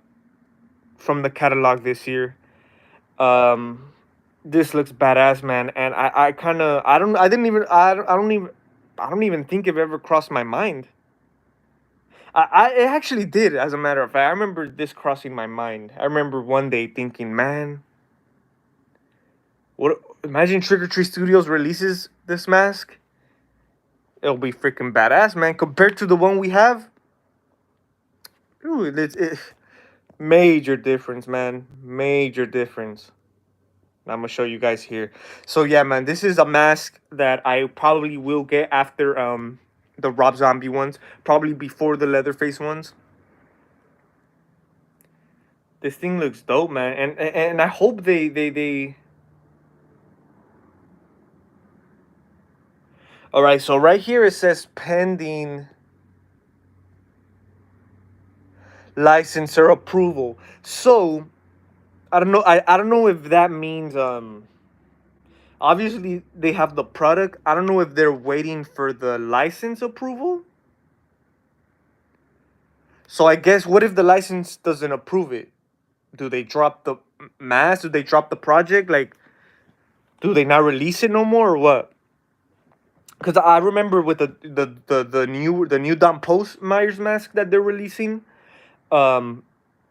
from the catalog this year. Um, this looks badass, man, and I kind of I don't even think it ever crossed my mind. It actually did, as a matter of fact. I remember this crossing my mind. I remember one day thinking, man, what? Imagine Trick or Treat Studios releases this mask. It'll be freaking badass, man. Compared to the one we have, ooh, major difference, man. Major difference. I'm gonna show you guys here. So yeah, man, this is a mask that I probably will get after the Rob Zombie ones, probably before the Leatherface ones. This thing looks dope, man, and I hope they. All right, so right here it says pending licensor approval. So I don't know. I don't know if that means Obviously, they have the product. I don't know if they're waiting for the license approval. So I guess, what if the license doesn't approve it? Do they drop the mask? Do they drop the project? Like, do they not release it no more or what? Because I remember with the new Don Post Myers mask that they're releasing, um,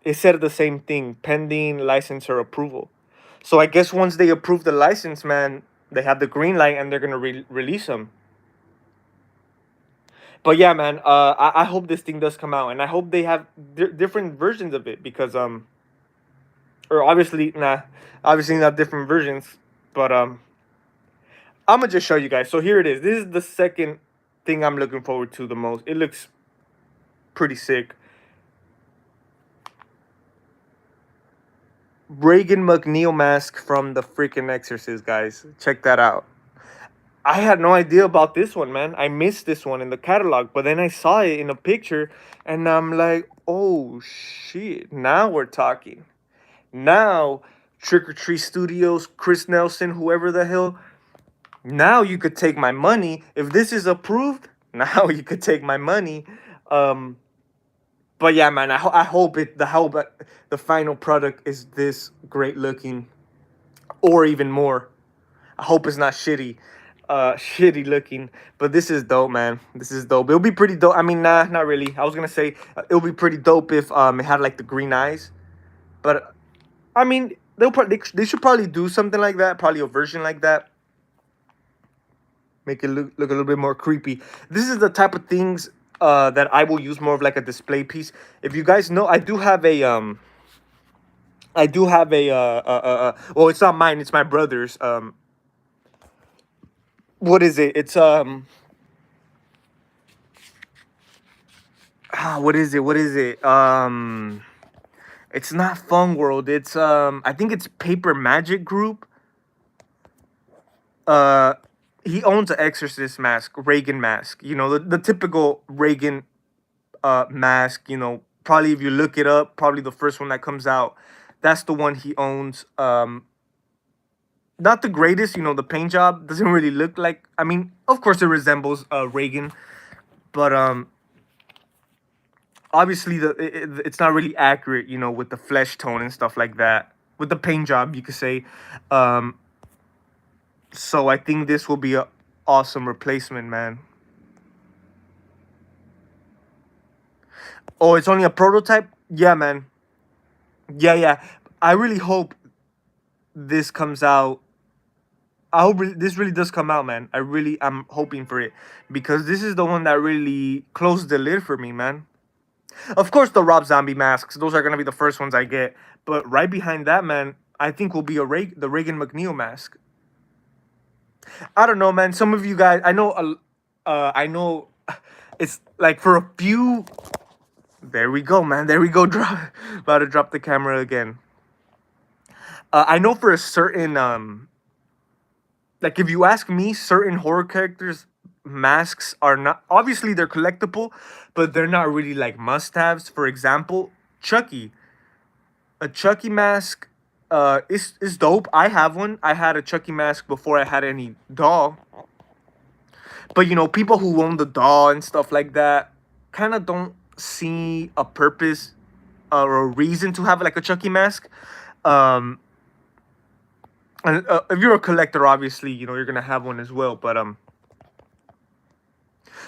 it said the same thing, pending license or approval. So I guess once they approve the license, man, they have the green light and they're gonna release them. But yeah, man, I hope this thing does come out, and I hope they have different versions of it because or obviously not different versions, but I'm gonna just show you guys. So here it is. This is the second thing I'm looking forward to the most. It looks pretty sick. Reagan McNeil mask from the freaking Exorcist, guys. Check that out. I had no idea about this one, man. I missed this one in the catalog, but then I saw it in a picture, and I'm like, oh shit! Now we're talking. Now, Trick or Treat Studios, Chris Nelson, whoever the hell. Now you could take my money if this is approved. Now you could take my money. Um, but yeah, man, I hope the final product is this great looking, or even more. I hope it's not shitty, shitty looking. But this is dope, man. This is dope. It'll be pretty dope. I mean, nah, not really. I was gonna say it'll be pretty dope if it had like the green eyes. But I mean, they should probably do something like that. Probably a version like that. Make it look a little bit more creepy. This is the type of things that I will use more of like a display piece. If you guys know, I do have well, it's not mine, it's my brother's. What is it? It's what is it? What is it? It's not Fun World. It's I think it's Paper Magic Group. Uh he owns an Exorcist mask, Reagan mask. You know, the typical Reagan mask, you know, probably if you look it up, probably the first one that comes out. That's the one he owns. Not the greatest, you know, the paint job doesn't really look like, I mean, of course it resembles Reagan, but obviously it's not really accurate, you know, with the flesh tone and stuff like that. With the paint job, you could say. Um so I think this will be a awesome replacement, man. Oh, it's only a prototype? Yeah, man. Yeah, yeah. I really hope this comes out. I hope this really does come out, man. I'm hoping for it because this is the one that really closed the lid for me, man. Of course, the Rob Zombie masks; those are gonna be the first ones I get. But right behind that, man, I think will be the Reagan McNeil mask. I don't know, man. Some of you guys, I know, it's like for a few. There we go, man. There we go. About to drop the camera again. I know for a certain like if you ask me, certain horror characters masks are not, obviously they're collectible, but they're not really like must-haves. For example, Chucky. A Chucky mask is dope. I have one. I had a Chucky mask before I had any doll. But you know, people who own the doll and stuff like that kind of don't see a purpose or a reason to have like a Chucky mask. Um and if you're a collector, obviously, you know, you're gonna have one as well. But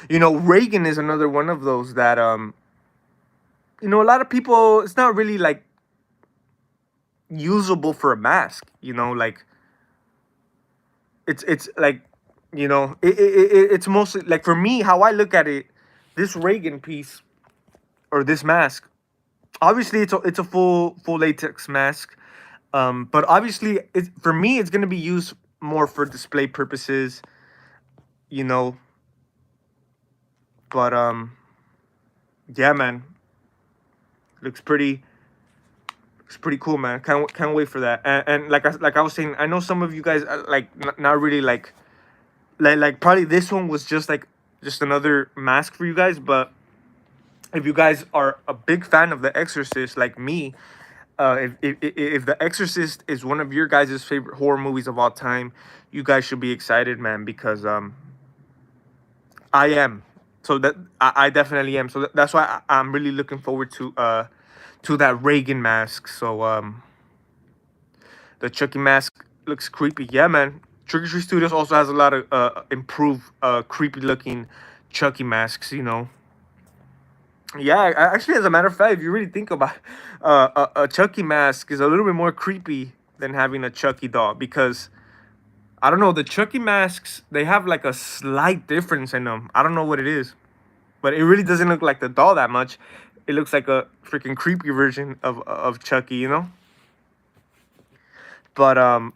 you know, Reagan is another one of those that you know, a lot of people, it's not really like usable for a mask, you know, like it's like, you know, it's mostly like, for me, how I look at it, this Reagan piece or this mask, obviously it's a full latex mask, but obviously it's, for me, it's going to be used more for display purposes, you know. But yeah, man, looks pretty cool, man. Can't wait for that. And like I was saying, I know some of you guys like not really like probably this one was just another mask for you guys. But if you guys are a big fan of The Exorcist like me, If The Exorcist is one of your guys' favorite horror movies of all time, you guys should be excited, man, because I am. So that I definitely am. So that's why I'm really looking forward to that Reagan mask. So the Chucky mask looks creepy. Yeah, man. Trick or Treat Studios also has a lot of improved creepy looking Chucky masks. Yeah, actually, as a matter of fact, if you really think about it, a Chucky mask is a little bit more creepy than having a Chucky doll because I don't know, the Chucky masks, they have like a slight difference in them. I don't know what it is, but it really doesn't look like the doll that much. It looks like a freaking creepy version of Chucky. But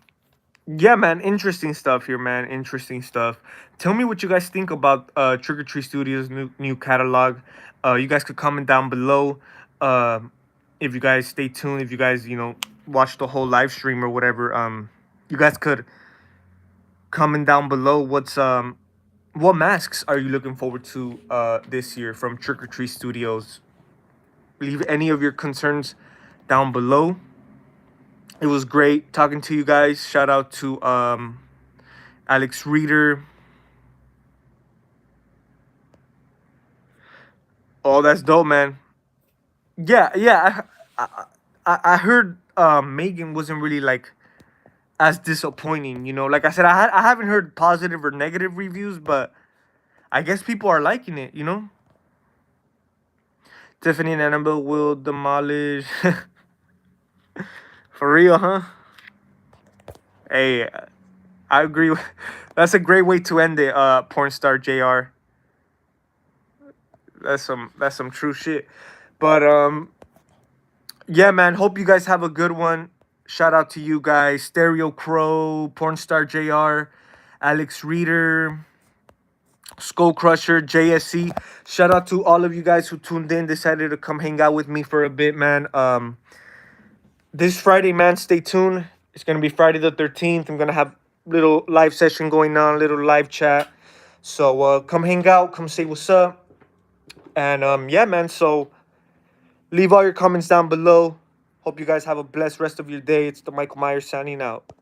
yeah, man, interesting stuff here, man. Interesting stuff. Tell me what you guys think about Trick or Treat Studios' new catalog. You guys could comment down below. If you guys stay tuned, if you guys watch the whole live stream or whatever, you guys could comment down below what masks are you looking forward to this year from Trick or Treat Studios. Leave any of your concerns down below. It was great talking to you guys. Shout out to Alex Reader. Oh, that's dope, man. Yeah. I heard Megan wasn't really like as disappointing. Like I said, I haven't heard positive or negative reviews, but I guess people are liking it. Tiffany and Annabelle will demolish. For real, huh? Hey, I agree. That's a great way to end it. Porn star Jr. That's some true shit. But yeah, man. Hope you guys have a good one. Shout out to you guys, Stereo Crow, Porn star Jr., Alex Reader, Skull Crusher, JSC. Shout out to all of you guys who tuned in, decided to come hang out with me for a bit, man. This Friday, man, stay tuned. It's gonna be Friday the 13th. I'm gonna have little live session going on, little live chat. So come hang out, come say what's up. And yeah, man. So leave all your comments down below. Hope you guys have a blessed rest of your day. It's the Michael Myers signing out.